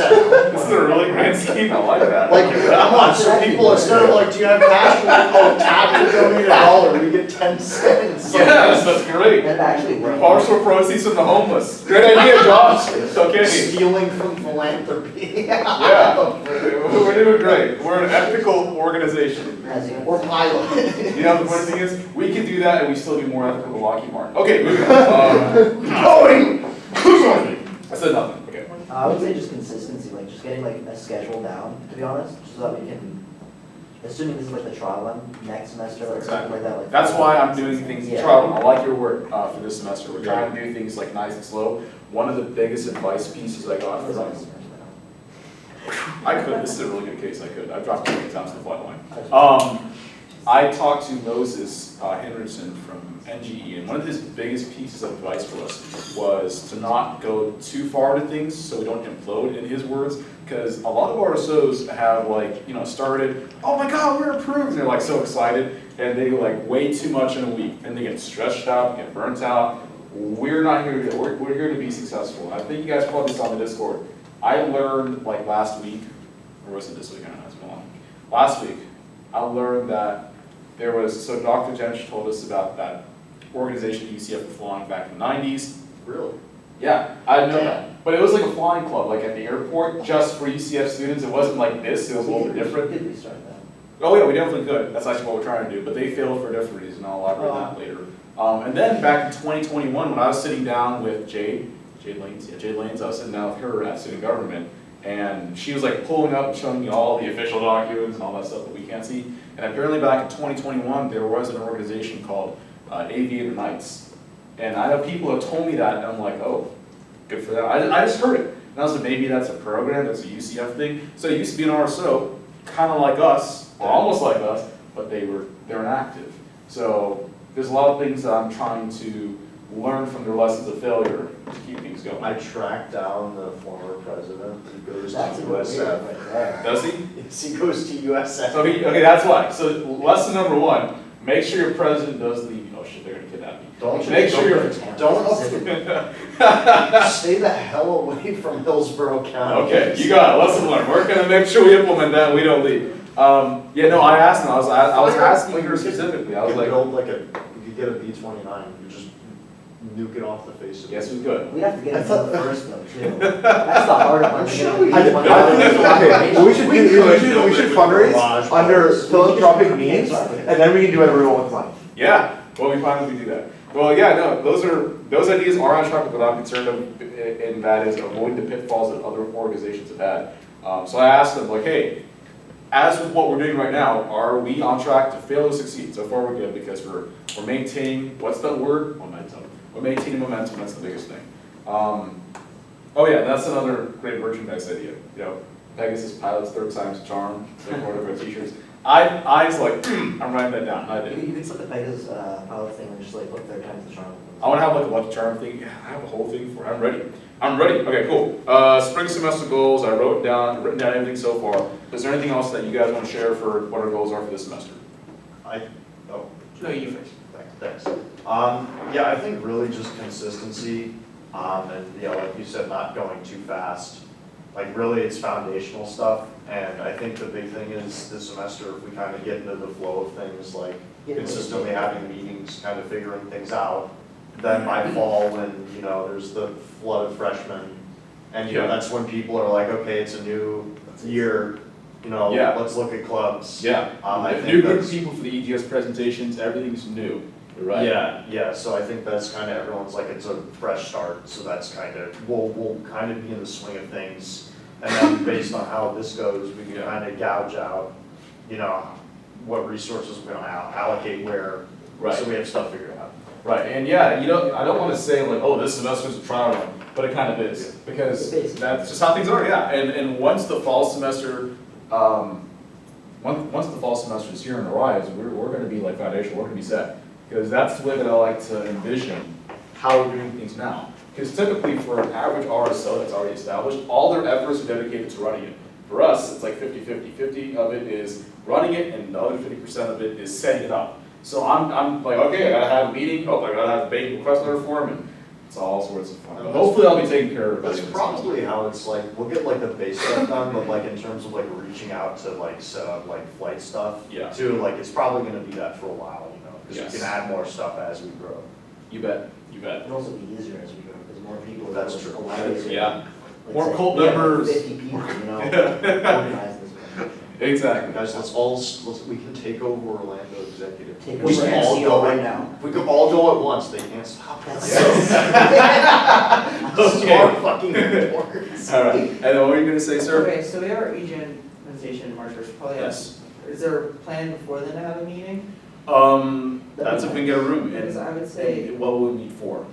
is a really great scheme, I like that. Like, come on, so people, instead of like, do you have cash? Like, oh, tap to donate $1, we get 10 cents. Yes, that's great. That actually worked. Partial proceeds from the homeless. Great idea, Josh. Okay. Stealing from philanthropy. Yeah, we're doing great. We're an ethical organization. As in- Or pilot. You know, the funny thing is, we can do that and we still be more ethical than Lockheed Martin. Okay, moving on. Going! I said nothing, okay. I would say just consistency, like just getting like a schedule down, to be honest, so that we can, assuming this is like the trial one, next semester, like something like that, like. That's why I'm doing things in Yeah. trial. I like your work for this semester. We're trying to do things like nice and slow. One of the biggest advice pieces I got from, I could, this is a really good case, I could. I've dropped too many times in the flight line. I talked to Moses Henderson from NGE, and one of his biggest pieces of advice for us was to not go too far to things so we don't implode, in his words, because a lot of RSOs have like, you know, started, oh my God, we're approved, and they're like so excited, and they like way too much in a week, and they get stretched out, get burnt out. We're not here to do that. We're here to be successful. I think you guys probably saw in the Discord. I learned like last week, or was it this week? I don't know, it's been long. Last week, I learned that there was, so Dr. Jench told us about that organization UCF was flying back in the 90s. Really? Yeah, I didn't know that. But it was like a flying club, like at the airport, just for UCF students. It wasn't like this, it was a little bit different. We could restart that. Oh yeah, we definitely could. That's actually what we're trying to do, but they failed for a different reason. I'll elaborate on that later. And then back in 2021, when I was sitting down with Jade Lanes, I was sitting down with her at student government, and she was like pulling up and showing me all the official documents and all that stuff that we can't see. And apparently back in 2021, there was an organization called Aviator Knights. And I know people have told me that, and I'm like, oh, good for them. I just heard it. And I was like, maybe that's a program, that's a UCF thing. So it used to be an RSO, kind of like us, or almost like us, but they're inactive. So there's a lot of things that I'm trying to learn from their lessons of failure to keep things going. I tracked down the former president who goes That's to a good USF. right there. Does he? Yes, he goes to USF. So okay, that's why. So lesson number one, make sure your president does leave. Oh shit, they're gonna kidnap me. Don't Make sure you're- Stay the hell away from Hillsborough County. Okay, you got it. Lesson learned. We're gonna make sure we implement that and we don't leave. Yeah, no, I asked him. I was asking her specifically. I was You like, could build like you could get a B-29, you just nuke it off the face of it. yes, we could. We have to get it done first though, too. That's the hard part. I'm to sure get we it could. done. Okay, what we should do, we should fundraise Garage under bars. philanthropic means, and then we can do whatever we want with money. Yeah, well, we finally do that. Well, yeah, no, those ideas are on track with what I'm concerned of, and that is avoiding the pitfalls that other organizations have had. So I asked them, like, hey, as with what we're doing right now, are we on track to fail or succeed? So far, we're good because we're maintaining, what's that word? Momentum. We're maintaining momentum, that's the biggest thing. Oh yeah, that's another great merchandise idea. You know, Pegasus Pilots, third time's a charm, like one of our t-shirts. I was like, I'm writing that down, I did. You can slip the Pegasus pilot thing and just like look 3rd time's the charm. I want to have like a lucky charm thing. Yeah, I have a whole thing for it. I'm ready. I'm ready. Okay, cool. Spring semester goals. I written down everything so far. Is there anything else that you guys want to share for what our goals are for this semester? No, you first. Thanks. Yeah, I think really just consistency, and yeah, like you said, not going too fast. Like really, it's foundational stuff, and I think the big thing is this semester, if we kind of get into the flow of things, like consistently having meetings, kind of figuring things out, then by fall, when, you know, there's the flood of freshmen, and, you know, Yeah. that's when people are like, okay, it's a new year, you know, Yeah. let's look at clubs. Yeah. I New think group of that's. people for the EGS presentations. Everything's new. You're right. Yeah, so I think that's kind of, everyone's like, it's a fresh start, so that's kind of, we'll kind of be in the swing of things. And then based on how this goes, we can Yeah. kind of gouge out, you know, what resources we're gonna allocate where, Right. so we have stuff figured out. Right, and yeah, you know, I don't want to say like, oh, this semester's a trial run, but it kind of is, because that's just how things are, yeah. And once the fall semester, once the fall semester is here and arrives, we're going to be like foundational, we're going to be set. because that's the way that I like to envision how we're doing things now. Because typically for an average RSO that's already established, all their efforts are dedicated to running it. For us, it's like 50-50. 50 of it is running it, and the other 50% of it is setting it up. So I'm like, okay, I gotta have a meeting, I gotta have a bank request letter form, and it's all sorts of fun. But hopefully I'll be taking care of it. That's probably how it's like, we'll get like the base stuff done, but like in terms of like reaching out to like set up like flight stuff. Yeah. Too, like it's probably gonna be that for a while, you know, because Yes. we can add more stuff as we grow. You bet, you bet. It'll also be easier as we go, because more people. That's true. A lot easier. Yeah. Like, More say, cult we have members. 50 people, you know, organize this. Exactly. Guys, we can take over Orlando Executive. Take We over can all NCO go right in- now. We could all go at once, they can't stop us. That's Smart fucking reports. All right, and then what were you gonna say, sir? Okay, so we have our region presentation March 1st, probably have, Yes. is there a plan before then to have a meeting? That's if we can get a room, Because and I would say, what will we meet for?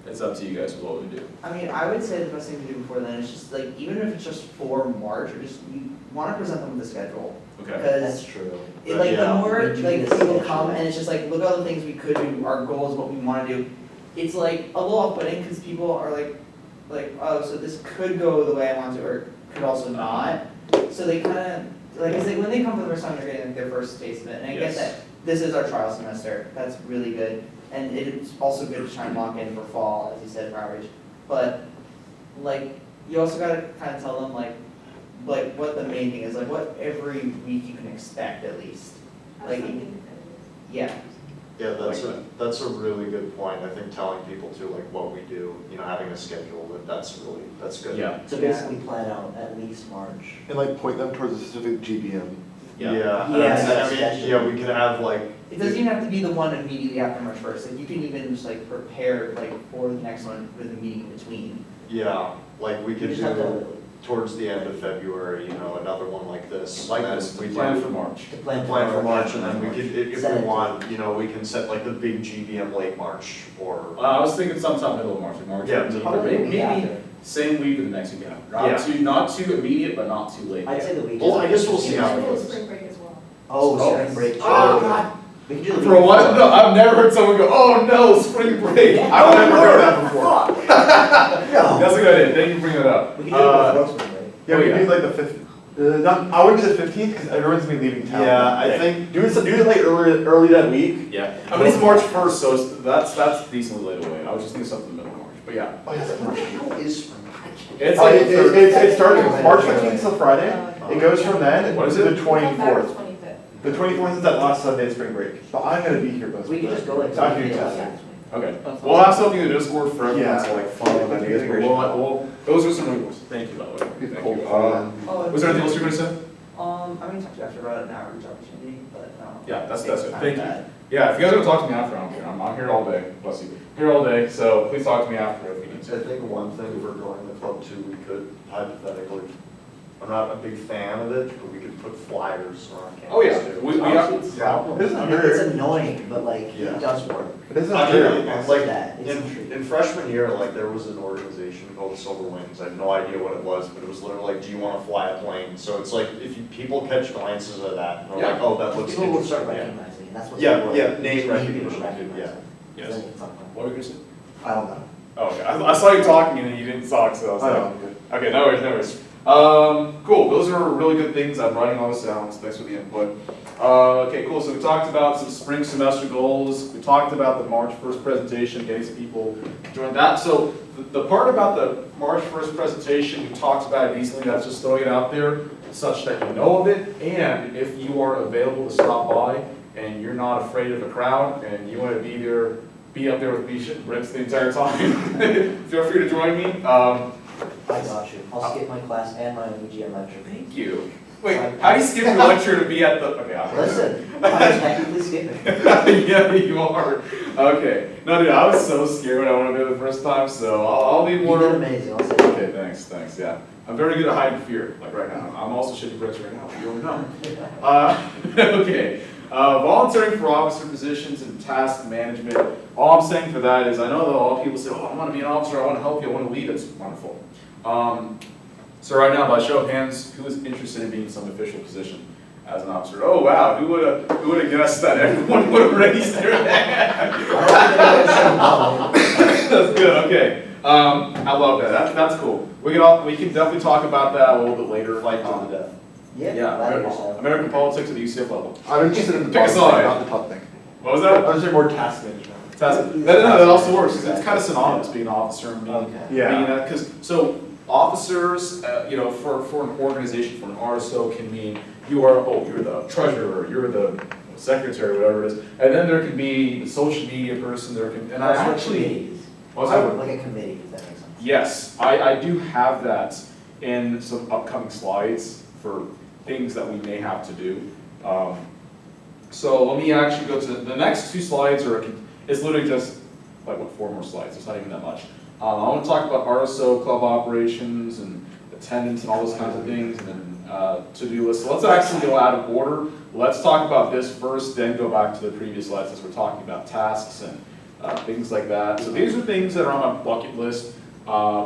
It's up to you guys what we do. I mean, I would say the best thing to do before then is just like, even if it's just for March, or just, you wanna present them with the schedule. Okay. That's Because true. it, like, the Yeah. more, We do like, this people schedule. come and it's just like, look at all the things we could do, our goals, what we wanna do. It's like a little off-putting, cause people are like, oh, so this could go the way I want to, or could also not. So they kinda, like, it's like when they come for the first time, they're getting like their first taste of it, and I get Yes. that this is our trial semester, that's really good. And it's also good to try and lock in for fall, as you said, for outreach. But, like, you also gotta kinda tell them like what the main thing is, like what every week you can expect at least. Like, yeah, Yeah, Like that's a really good point, I think telling people too, like what we do, you know, having a schedule, that's good. Yeah. So basically plan out at least March. And like point them towards a specific GBM. Yeah, Yeah, and I that's- mean, yeah, we could have like, it doesn't even have to be the one immediately after March 1st, like you can even just like prepare like for the next one with a meeting in between. yeah, like we You could just have do to, towards the end of February, you know, another one like this. Like and this, we plan do- for March. to plan Plan for March, and then we could, if Set we it. want, you know, we can set like the big GBM late March, or, I was thinking sometime middle of March, like March Yeah, 15th, probably but the week maybe after. same week or the next week after. Yeah. Not too immediate, but not too late. I'd say the week. well, I guess we'll see how it Middle goes. spring break as well. Oh, Oh. spring break. Oh, God. We can do the For a week while, before. no, I've never heard someone go, oh no, spring break. I've never heard that before. No. That's a good idea, thank you for bringing it up. We can do it before spring break. Yeah, Oh, we yeah. can do like the 5th. Not, I wouldn't do the 15th because everyone's gonna be leaving town. Yeah, that I day. think, Do it like early that week. Yeah, I mean, it's March 1st, so that's decently late away. I was just thinking something in the middle of March, but yeah. Oh, yeah, that's what March. the hell is spring break? It's Oh, like, it started March 15th till Friday. Oh, It goes from then What is to it? the Come back 24th. 25th. The 24th is that last Sunday of spring break. But I'm gonna be here most of We the can just time. go like. So I can do Tuesday, testing. okay, we'll have something in the Discord for everyone Yeah. to like follow ideas, but those are some really cool. Thank you, by the way. It's Thank cold you. for them. Oh, Was there anything else you were gonna say? I mean, talk to you after about an outreach opportunity, but, Yeah, that's take good. time Thank for you. that. Yeah, if you guys are gonna talk to me after, I don't care. I'm here all day. Bless you. Here all day, so please talk to me after if you need I to. think one thing for joining the club too, we could hypothetically, I'm not a big fan of it, but we could put flyers around Oh, yeah. campus too. We Honestly, are, it's Yeah. It doesn't I mean, it's hurt. annoying, but like, Yeah. it does work. It doesn't I hurt. mean, I'll like, say that, it's in intriguing. freshman year, like, there was an organization called Silver Wings, I have no idea what it was, but it was literally like, do you wanna fly a plane? So it's like, if you, people catch glances of that, and they're like, Yeah. oh, that looks People will start interesting, yeah. recognizing, and that's what. Yeah, they want. yeah, You name just need recognition, people to recognize yeah. it. Yes. Then it's not fun. what were you gonna say? I don't know. Oh, okay. I saw you talking and then you didn't talk, so I was I like, don't know. okay, no worries, no worries. Cool, those are really good things. I'm writing all this down, so thanks for the input. Okay, cool, so we talked about some spring semester goals. We talked about the March 1st presentation, getting some people to join that. So the part about the March 1st presentation, we talked about it recently, that's just throwing it out there such that you know of it. And if you are available to stop by and you're not afraid of a crowd and you want to be up there with me shitting bricks the entire time, feel free to join me. I got you. I'll skip my class and my EGM lecture. Thank you. Wait, how do you skip your lecture to be at the, okay, I'm. Listen, I'm technically skipping. Yeah, you are. Okay. No, dude, I was so scared when I went up there the first time, so I'll be You more. did amazing, I'll say that. Okay, thanks, yeah. I'm very good at hiding fear, like right now. I'm also shitting bricks right now, you don't know. Okay. Volunteering for officer positions and task management. All I'm saying for that is, I know that all people say, oh, I want to be an officer, I want to help you, I want to lead. That's wonderful. So right now, by show of hands, who is interested in being in some official position? as an officer. Oh, wow, who would have guessed that everyone would have raised their hand? That's good, okay. I love that, that's cool. We can definitely talk about that a little bit later. Fight to the death. Yeah, Yeah, glad you're so. American politics at the UCF level. I'm interested in the Pick a top thing, side. not the top thing. What was I that? was interested more task management. That also works, 'cause it's kind of synonymous, being an officer and being, Okay. Yeah. because, so officers, you know, for an organization, for an RSO can mean you're the treasurer, you're the secretary, whatever it is. And then there can be the social media person, and I actually, Committees. what's that? Like a committee, if that makes sense. Yes, I do have that in some upcoming slides for things that we may have to do. So let me actually go to, the next two slides it's literally just like, 4 more slides, it's not even that much. I want to talk about RSO club operations and attendance and all those kinds of things, and then to-do list. So let's actually go out of order. Let's talk about this first, then go back to the previous slides as we're talking about tasks and things like that. So these are things that are on my bucket list,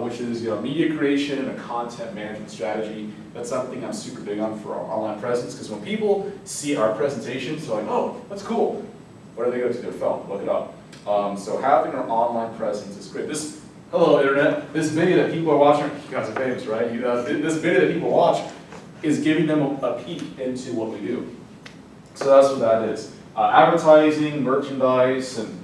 which is, you know, media creation and a content management strategy. That's something I'm super big on for our online presence, because when people see our presentations, they're like, oh, that's cool. Where do they go to? Their phone, look it up. So having an online presence is great. Hello internet, this video that people are watching, you guys are famous, right? This video that people watch is giving them a peek into what we do. So that's what that is. Advertising, merchandise, and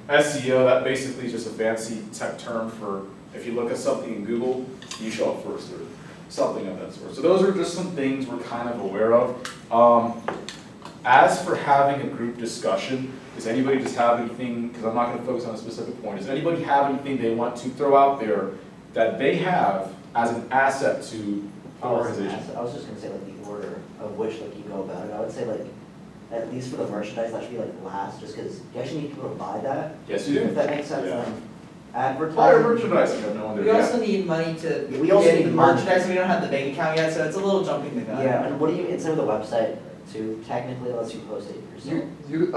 SEO, that basically is just a fancy tech term for, if you look at something in Google, you show up first, or something of that sort. So those are just some things we're kind of aware of. As for having a group discussion, does anybody just have anything, because I'm not going to focus on a specific point, does anybody have anything they want to throw out there that they have as an asset to the organization? I was just gonna say like the order of which like you go about it. I would say like, at least for the merchandise, that should be like last, just because you actually need people to buy that. Yes, you If do. that makes sense, Yeah. then advertising. Fire merchandise, you have no one We there also yet. need money to We also get need the money. merchandise, we don't have the bank account yet, so it's a little jumping the gun. Yeah, and what do you, instead of the website too, technically, unless you post it yourself. You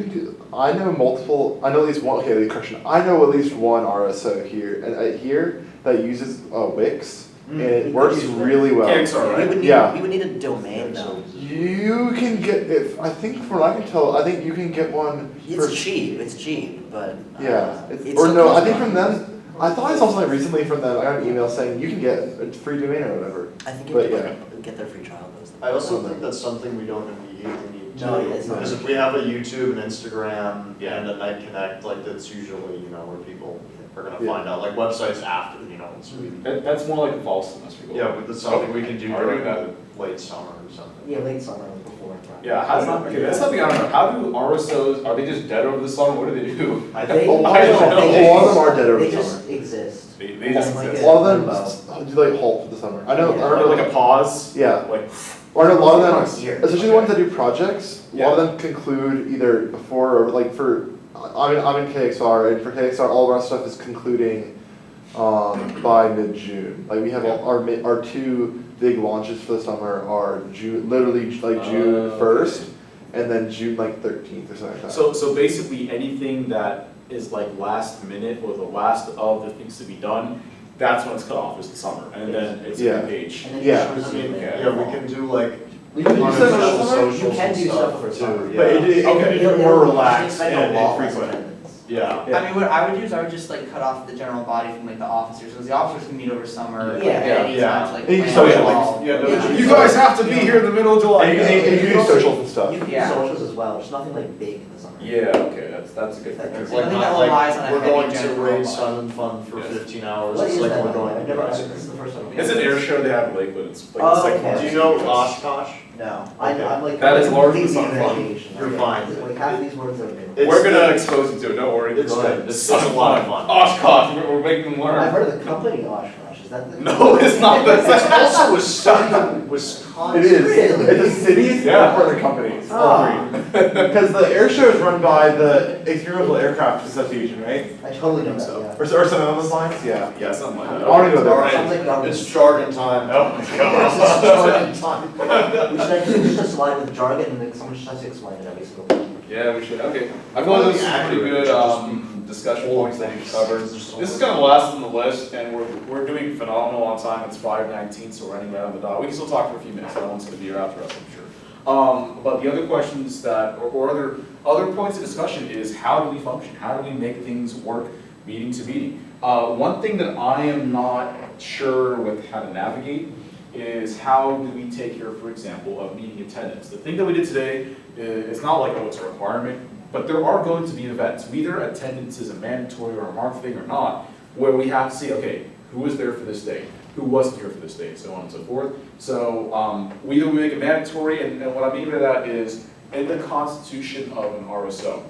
can do, I know at least one, okay, correction, I know at least one RSO here that uses Wix, and it works really well. Kickstarter, right? We would need a domain though. You can get, I think from what I can tell, I think you can get one for. It's cheap, but. Yeah, it's or so no, I close think by. from them, I thought I saw something recently from them, I got an email saying you can get a free domain or whatever. I think you But could yeah. like, get their free trial post. I also think that's something we don't immediately need to. No, yeah, it's not. Because if we have a YouTube, an Instagram, Yeah. and a Night Connect, like that's usually, you know, where people are gonna Yeah. find out, like websites after, you know, it's That's more like the fall semester goal. yeah, but that's something we can do Are we during gonna- late summer or something. Yeah, late summer before. Yeah, okay, that's something I don't know. How do RSOs, are they just dead over the summer? What do they do? They, A lot of them are dead over They the just summer. exist. They just Like exist. A lot of Limbo. them do like halt for the summer. I know, Yeah. I remember Like a pause? yeah. Like, Or I know a lot of Once a year. them, especially the ones that do projects, a lot Yeah. of them conclude either before or like for, I'm in KXR, and for KXR, all of our stuff is concluding by mid-June. Like we have our two big launches for the summer are June, literally like June 1st, and then June like 13th or something like that. so basically anything that is like last minute or the last of the things to be done, that's when it's cut off, is the summer, and then it's a Yeah. new page. And then Yeah. it shows them in Okay. Yeah, we can do like You can do stuff in the unofficial summer? socials You can and do stuff for too, summer. yeah. But it Okay. can be It'll- more it'll relaxed expect a and lot less infrequent. attendance. Yeah. Yeah. I mean, what I would do is I would just like cut off the general body from like the officers, because the officers can meet over summer, like Yeah. any Yeah. time to like And you plan can it social, all. You guys have to be here in the middle of July. And you can do socials and stuff. You can do Yeah. socials as well, there's nothing like big in the summer. Yeah, okay, that's a good That thing. It's I like think not that like, relies on a we're heavy going to general raise body. Sun and Fun for Yes. 15 hours, What it's is like that? we're going. I've never, this is the first time. It's an air show they have in Lakewood, it's like, Oh, it's like. okay. Do you know Oshkosh? No, Okay. I'm like. That is I'm largely completely not fun. vacation. You're Okay. fine. Like half these words are new. It's We're gonna the- expose you to it, don't worry. It's Go good. ahead. It's a lot of fun. Oshkosh, we're making them I've learn. heard of the company Oshkosh, is that the? No, it's not, It's that's also Wisconsin, Wisconsin. It is. Really? It's a city's Yeah. for the companies. Oh. Because the air show is run by the Experimental Aircraft Association, right? I totally know think so. that, Or something along those lines. Yeah. Yeah, something like that. I wanna go there. All yeah. Sounds right, like government. it's jargon time. Oh my It's god. jargon time. We should actually just a slide with jargon and then someone just has to explain it every single time. Yeah, we should, okay. I feel like this is pretty good, discussion points that we covered. This is kind of last on the list, and we're doing phenomenal on time, it's 5:19, so we're running right on the dot. We can still talk for a few minutes, no one's gonna be here after us, I'm sure. But the other questions that, or other points of discussion is how do we function? How do we make things work meeting to meeting? One thing that I am not sure with how to navigate is how do we take care, for example, of meeting attendance? The thing that we did today, it's not like, oh, it's a requirement, but there are going to be events, whether attendance is a mandatory or a marked thing or not, where we have to see, okay, who was there for this day? Who wasn't here for this day, so on and so forth. So either we make it mandatory, and what I mean by that is in the constitution of an RSO,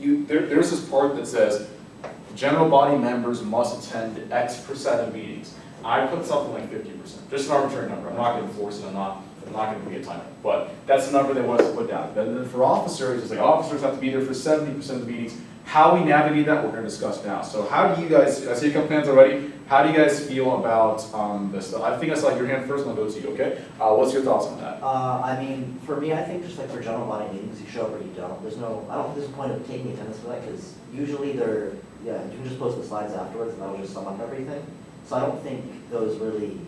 there's this part that says general body members must attend X% of meetings. I put something like 50%, just an arbitrary number. I'm not going to force it. I'm not going to be a timer, but that's the number they want us to put down. Then for officers, it's like officers have to be there for 70% of the meetings. How we navigate that, we're going to discuss now. So how do you guys? I see a couple hands already. How do you guys feel about this? I think I saw your hand first, and I'll go to you. Okay. What's your thoughts on that? I mean, for me, I think just like for general body meetings, you show up or you don't. I don't think there's a point of taking attendance for that, because usually you can just post the slides afterwards and that'll just sum up everything. So I don't think those really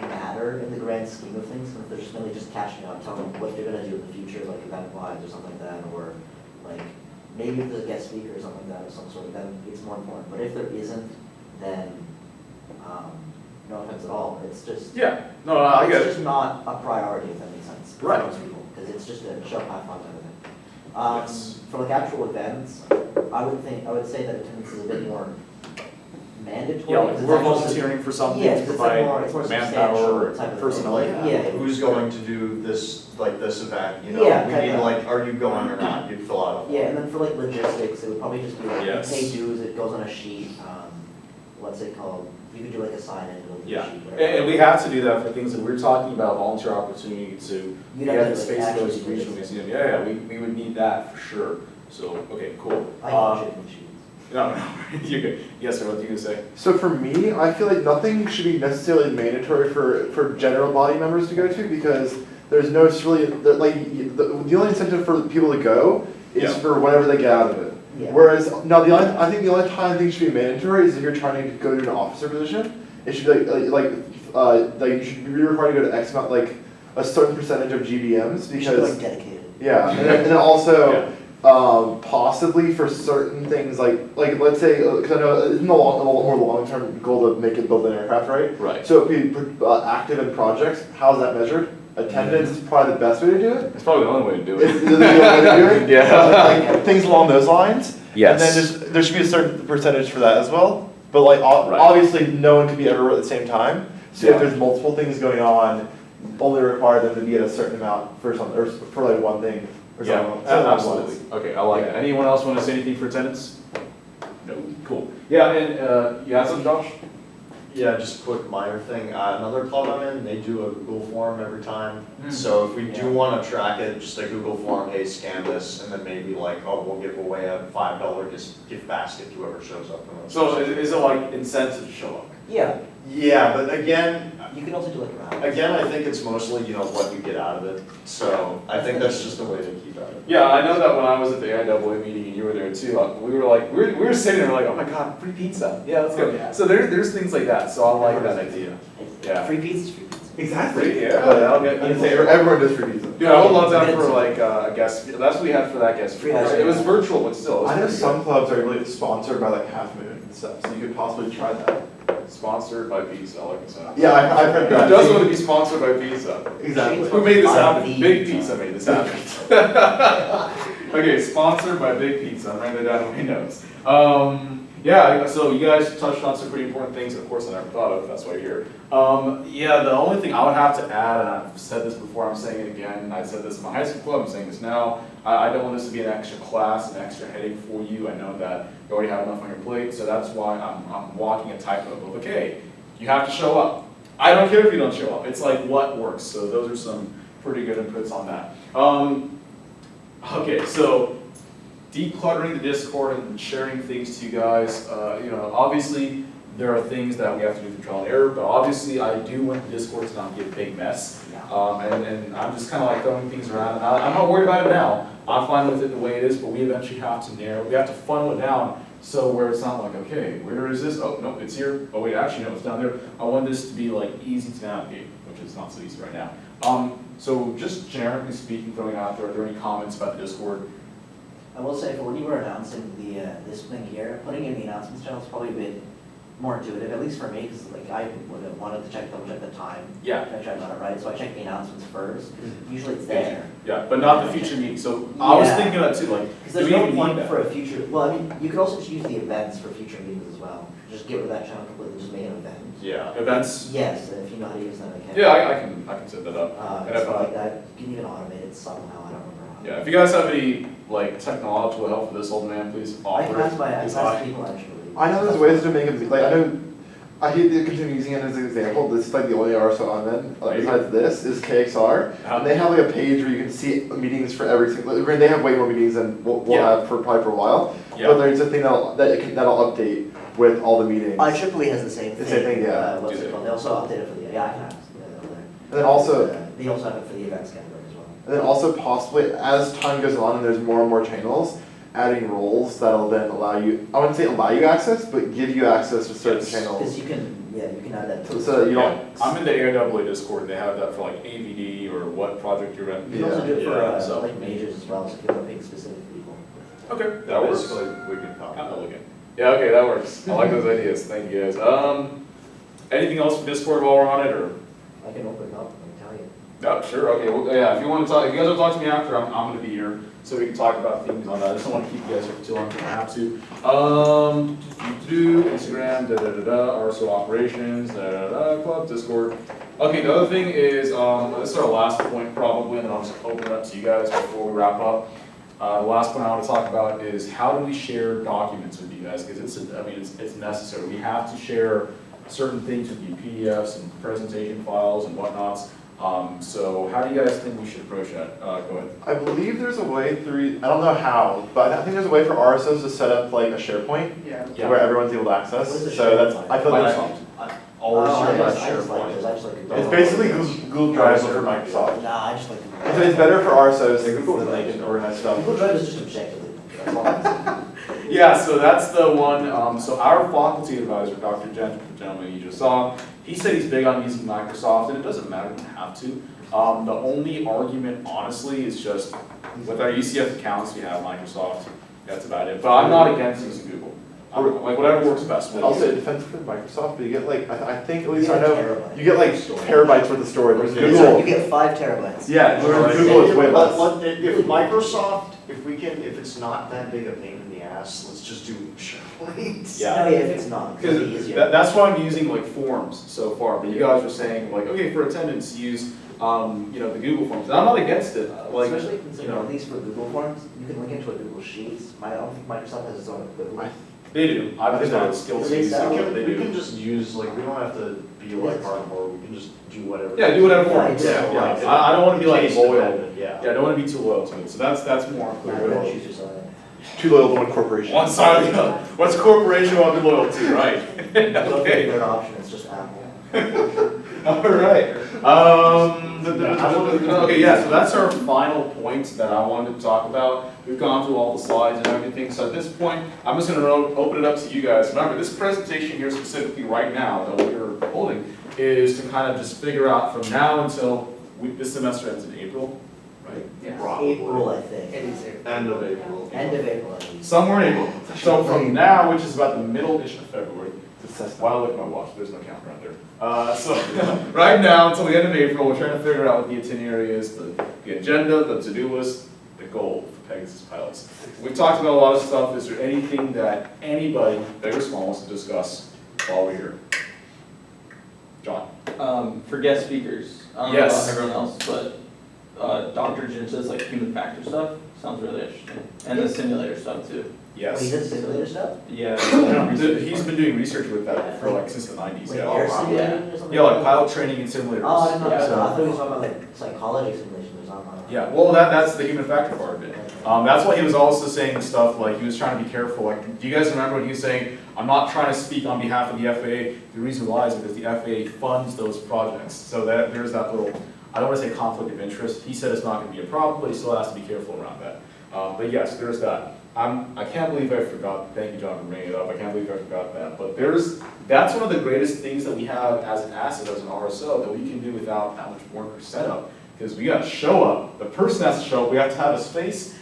matter in the grand scheme of things, if they're just mainly just catching up, telling them what they're gonna do in the future, like event wise or something like that, or like, maybe if there's a guest speaker or something like that of some sort, then it's more important. But if there isn't, then, no offense at all, it's just. Yeah. No, I get It's it. just not a priority, if that makes sense. Right. For most people, because it's just a show, have fun type of thing. Yes. For like actual events, I would say that attendance is a bit more mandatory. Yeah, like because it's we're actually- volunteering for something Yeah, to 'cause it's like provide more- it's more manpower substantial or type of thing. personnel. Like, Yeah. who's going to do this, like this event, you know? Yeah, We kinda. need like, are you going or not? You'd fill out a form. Yeah, and then for like logistics, it would probably just be like, you Yes. pay dues, it goes on a sheet, what's it called? You could do like a sign in, it'll be a Yeah, sheet, whatever. and we have to do that for things that we're talking about, volunteer opportunity to You'd get have the to, like, Space actually Coast do Regional this. Museum. Yeah, we would need that for sure. So, okay, cool. I know chicken sheets. No, you're good. Yes, sir, what are you gonna say? So for me, I feel like nothing should be necessarily mandatory for general body members to go to, because there's no really, the only incentive for people to go is Yeah. for whatever they get out of it. Yeah. Whereas, now I think the only time things should be mandatory is if you're trying to go to an officer position. It should be like you should be required to go to X amount, like a certain percentage of GBMs, You should be because, like dedicated. yeah, and then also, possibly for certain things, like let's say, because I know it's more long-term goal to make it build an aircraft, right? Right. So if we active in projects, how's that measured? Attendance is probably the best way to do it. It's probably the only way to do Is the only way to do it? Yeah. Like, things along those lines. Yes. And then there should be a certain percentage for that as well. But like, Right. obviously, no one can be everywhere at the same time. So Yeah. if there's multiple things going on, only require them to be at a certain amount for something, or for like one thing, or Yeah, something. something along those absolutely. lines. Okay, I like that. Anyone else want to say anything for attendance? No, cool. Yeah, and you had some, Josh? Yeah, just a quick minor thing, another club I'm in, they do a Google form every time. Hmm. So if we do wanna track it, just a Google form, hey, scan this, and then maybe like, oh, we'll give away a $5 gift basket to whoever shows up. and So is it like incentive to show up? Yeah, Yeah, but again, you can also do like a round. again, I think it's mostly, you know, what you get out of it. So I think that's just a way to keep at it. Yeah, I know that when I was at the AIAA meeting and you were there too, we were like, we were sitting there like, oh my god, free pizza. Yeah, let's go. Oh, yeah. So there's things like that, so I like that idea. Yeah. Free pizza's free pizza. Exactly. Yeah, that'll get. I'd say everyone does free pizza. Dude, I would love that for like a guest, that's what we had for that guest. Free ice cream. It was virtual, but still. it was I know pretty some clubs are really sponsored by like Half Moon and stuff, so you could possibly try that. good. Sponsored by pizza, I like the sound. Yeah, I've heard Who that. doesn't want to be sponsored by pizza? Exactly. Who made this By happen? the Big Pizza. Pizza made this happen. Okay, sponsored by Big Pizza, I'm writing that down in my notes. Yeah, so you guys touched on some pretty important things, of course, I never thought of, that's why you're here. Yeah, the only thing I would have to add, and I've said this before, I'm saying it again, I said this in my high school club, I'm saying this now, I don't want this to be an extra class, an extra headache for you, I know that you already have enough on your plate, so that's why I'm walking a tightrope of, okay, you have to show up. I don't care if you don't show up, it's like what works, so those are some pretty good inputs on that. Okay, so decluttering the Discord and sharing things to you guys, you know, obviously there are things that we have to do through trial and error, but obviously I do want the Discord to not be a big mess. And I'm just kind of like throwing things around, and I'm not worried about it now. I'm fine with it the way it is, but we eventually have to we have to funnel it down so where it's not like, okay, where is this? Oh, no, it's here. Oh wait, actually no, it's down there. I want this to be like easy to navigate, which is not so easy right now. So just generically speaking, throwing out there, are there any comments about the Discord? I will say, for when you were announcing this thing here, putting in the announcements channel is probably a bit more intuitive, at least for me, because like I would have wanted to double check the time. Yeah. Make sure I got it right, so I checked the announcements first, 'cause usually it's there. Yeah, but not the future meeting, so I was Yeah. thinking of that too, like, Because do there's we no even need point that? for a future, well, I mean, you could also just use the events for future meetings as well. Just get rid of that channel completely, just make an event. Yeah, events, Yes, if you know how to use them, I can. yeah, I can set that up. And if, Stuff like that, you can even automate it somehow, I don't remember how. Yeah, if you guys have any, like, technological help for this old man, please I offer can it. ask my, I It's can ask fine. people actually. I know there's ways to make it, like, I know, I hate to continue using it as an example, this is like the only RSO I'm in, There you go. besides this, is KXR. And they have like a page where you can see meetings for every single, they have way more meetings than we'll Yeah. have for, probably for a while. Yeah. But there's a thing that'll update with all the meetings. IEEE has the same thing. The same thing, yeah. What's Do it they? called? They also update it for the, yeah, I can ask, yeah, they're there. And then also, They also have it for the events category as well. and then also possibly, as time goes on and there's more and more channels, adding roles that'll then allow you, I wouldn't say allow you access, but give you access to certain Yes. channels. Because you can, yeah, you can add that to. So you Yeah, don't, I'm in the AIAA Discord, they have that for like AVD or what project you're in. You can also do it for, Yeah, so- like majors as well, so if you want to pick specific people. Okay, that works. Basically, we can talk. I'm not looking. Yeah, okay, that works. I like those ideas, thank you guys. Anything else for Discord while we're on it, or? I can open it up and tell you. No, sure, okay, well, yeah, if you wanna talk, if you guys wanna talk to me after, I'm gonna be here, so we can talk about things on that, I just don't wanna keep you guys here for too long, if I have to. Instagram, RSO operations, club, Discord. Okay, the other thing is, this is our last point probably, and then I'll just open it up to you guys before we wrap up. The last point I wanna talk about is how do we share documents with you guys, because it's necessary, we have to share certain things with you, PDFs and presentation files and whatnots. So how do you guys think we should approach that? Go ahead. I believe there's a way through, I don't know how, but I think there's a way for RSOs to set up like a SharePoint Yeah. Yeah. where everyone's able to access. What is a So that's, SharePoint? I feel like Microsoft. Always Oh, share I by just like SharePoint. this, I just like. it's basically Google Drive for Microsoft. Nah, I just like. So it's better for RSOs Yeah, Google so that they can organize stuff. Google Drive is just objectively, that's all I'm saying. Yeah, so that's the one, so our faculty advisor, Dr. Gentry, the gentleman you just saw, he said he's big on using Microsoft, and it doesn't matter, you don't have to. The only argument, honestly, is just, with our UCF accounts, we have Microsoft, that's about it. But I'm not against using Google. Like, whatever works best with Also, you. it depends for Microsoft, but you get like, I think, at least You I get know, terabytes. you get like terabytes worth of storage, whereas You Google, get 5 terabytes. yeah, whereas Google is way less. If Microsoft, if it's not that big a pain in the ass, let's just do SharePoint. Yeah. No, yeah, if it's not, it's gonna be Because easier. that's why I'm using like forms so far, but you guys were saying like, okay, for attendance, use, the Google Forms, and I'm not against it, like, Especially you considering, know, at least for Google Forms, you can link into a Google Sheets. I don't think Microsoft has its own equivalent. they do, I've just not skilled to use it, We but can, they we can do. just use, like, we don't have to be like hardcore, we can just do whatever. Yeah, do whatever Yeah, forms, yeah, yeah, I don't wanna be like Case loyal, dependent, Yeah. yeah, I don't wanna be too loyal to it, so that's more Yeah, clear. you gotta choose your side. Too loyal to one corporation. One side or the other, what's corporation I'll be loyal to, right? Don't pick Okay, their option, it's just Apple. alright, okay, yeah, so that's our final point that I wanted to talk about. We've gone through all the slides and everything, so at this point, I'm just gonna open it up to you guys. Remember, this presentation here specifically right now that we're holding is to kind of just figure out from now until this semester ends in April, right? Yeah. Probably. April, I think. It is there. End of April. End of April, I think. Somewhere in April. So from now, which is about the middle-ish of February, Assessment. while I look at my watch, there's no counter out there. So right now, until the end of April, we're trying to figure out what the itinerary is, the agenda, the to-do list, the goal for Pegasus pilots. We talked about a lot of stuff. Is there anything that anybody, big or small, wants to discuss while we're here? John? For guest speakers, I don't know Yes. about everyone else, but Dr. Jinch's like human factor stuff sounds really interesting, and the simulator stuff too. Wait, he Yes. did simulator stuff? Yeah. He's been doing research with that for like since the 90s. Like Yeah. air wow. simulating or something? Yeah, like pilot training and simulators. Oh, I didn't know, Yeah. that. I thought he was talking about like psychology simulation or something. Yeah, well, that's the human factor part of it. That's why he was also saying stuff like, he was trying to be careful, like, do you guys remember when he was saying, I'm not trying to speak on behalf of the FAA, the reason why is because the FAA funds those projects, so that, there's that little, I don't wanna say conflict of interest, he said it's not gonna be a problem, but he still has to be careful around that. But yes, there's that. I can't believe I forgot, thank you, John, for bringing it up, I can't believe I forgot that, but that's one of the greatest things that we have as an asset, as an RSO, that we can do without that much work or setup, because we gotta show up, the person has to show up, we have to have a space,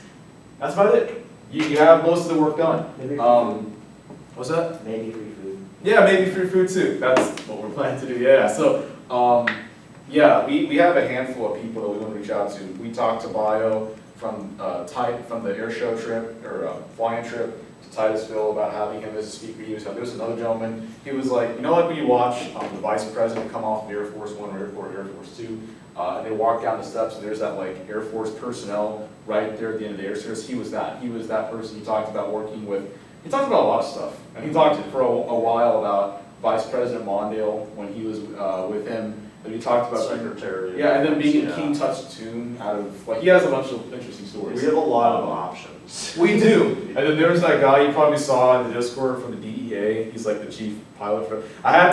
that's about it. You have most of the work done. Maybe free What's that? food. Maybe free food. Yeah, maybe free food too, that's what we're planning to do, yeah, so, yeah, we have a handful of people that we want to reach out to. We talked to Bio from from the air show trip, or flying trip to Titusville about having him as a speaker. There was another gentleman, he was like, you know, like when you watch the vice president come off of Air Force One or Air Force Two, and they walk down the steps and there's that like Air Force personnel right there at the end of the air service, he was that person. He talked about working with, he talked about a lot of stuff, and he talked for a while about Vice President Mondale when he was with him. And we talked about Secretary. yeah, and then being Yeah. a King Tut's tune out of, like, he has a bunch of interesting stories. We have a lot of options. We do. And then there's that guy you probably saw in the Discord from the DEA. He's like the chief pilot for. I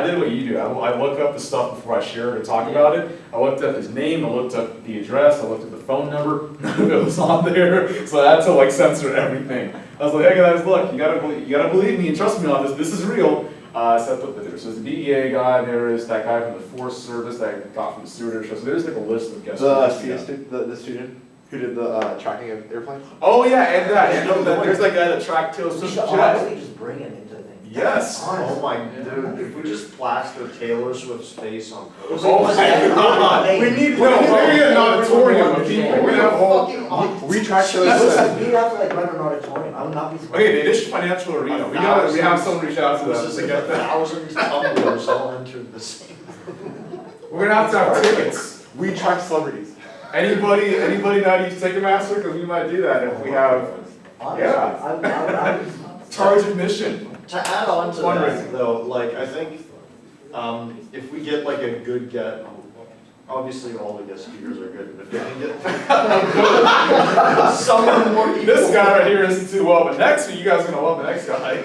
did what you do. I look up the stuff before I share it or talk about it. I looked up his name. I looked up the address. I looked up the phone number. None of it was on there, so I had to like censor everything. I was like, hey guys, look, you gotta believe me and trust me on this. This is real. So I put that there. So there's the DEA guy. There is that guy from the Forest Service that I got from the steward show. So there's like a list of guests. The student who did the tracking of airplanes. Oh yeah, and that. And there's that guy that tracked Taylor We Swift's should jet. honestly just bring him into the thing. Yes. Oh my, dude, if we just plaster Taylor Swift's face on posters. Oh my God. We need an auditorium of people. We're gonna have all. We tracked Taylor Listen, Swift. we have to like rent an auditorium, I would not be surprised. Okay, the Edition Financial Arena. We have someone reach out to them This to is get that. thousands of tumblers all entered the same. We're gonna have tickets. We track celebrities. Anybody not use Ticketmaster? Because we might do that if we have Honestly, yeah. I would. charge admission. To add on to Fundraising. that, though, like, I think, if we get like a good get, obviously all the guest speakers are good, but if we can get someone more equal. This guy right here isn't too well, but next week you guys are gonna love the next guy.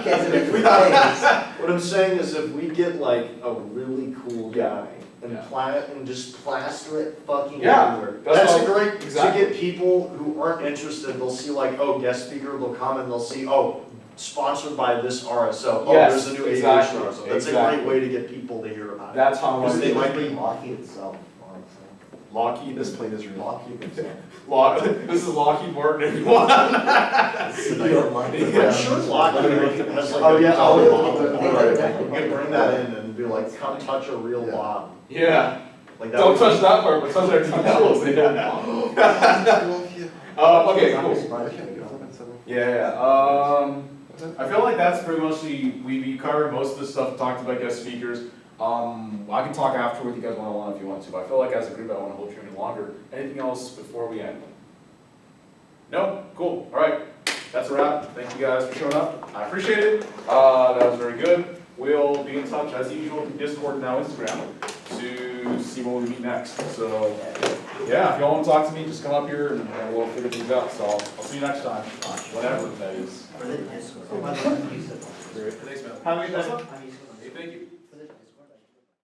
Kids in If we different get- things. What I'm saying is if we get like a really cool guy and Yeah. and just plaster it fucking Yeah, everywhere. that's That's a all- great, exactly. to get people who aren't interested, they'll see like, oh, guest speaker, they'll come and they'll see, oh, sponsored by this RSO, oh, Yes, there's a new exactly, aviation RSO. That's a exactly. great way to get people to hear about it. That's how Because much they It might might be- be Lockheed itself, honestly. Lockheed. This plane is real. Lockheed itself. This is Lockheed Martin, everyone. I'm sure Lockheed has like. Oh, a yeah, dollar I'll- bottle. I'll- Right. You can bring that in and be like, come touch a real Yeah. bomb. Yeah. Like that Don't would touch be- that part, but touch everything else. Okay, I'm cool. surprised. Yeah. I feel like that's pretty much we covered most of the stuff, talked about guest speakers. I can talk after with you guys one-on-one if you want to, but I feel like as a group, I don't want to hold you any longer. Anything else before we end? No? Cool. All right. That's a wrap. Thank you guys for showing up. I appreciate it. That was very good. We'll be in touch as usual through Discord and now Instagram to see when we meet next. So, yeah, if y'all want to talk to me, just come up here and we'll figure things out. So I'll see you next time, whenever that is. For the Discord. Oh, by the way, I'm used to it. Thanks, man. Have a good What's night. up? I'm used to it. Hey, thank you. For the Discord.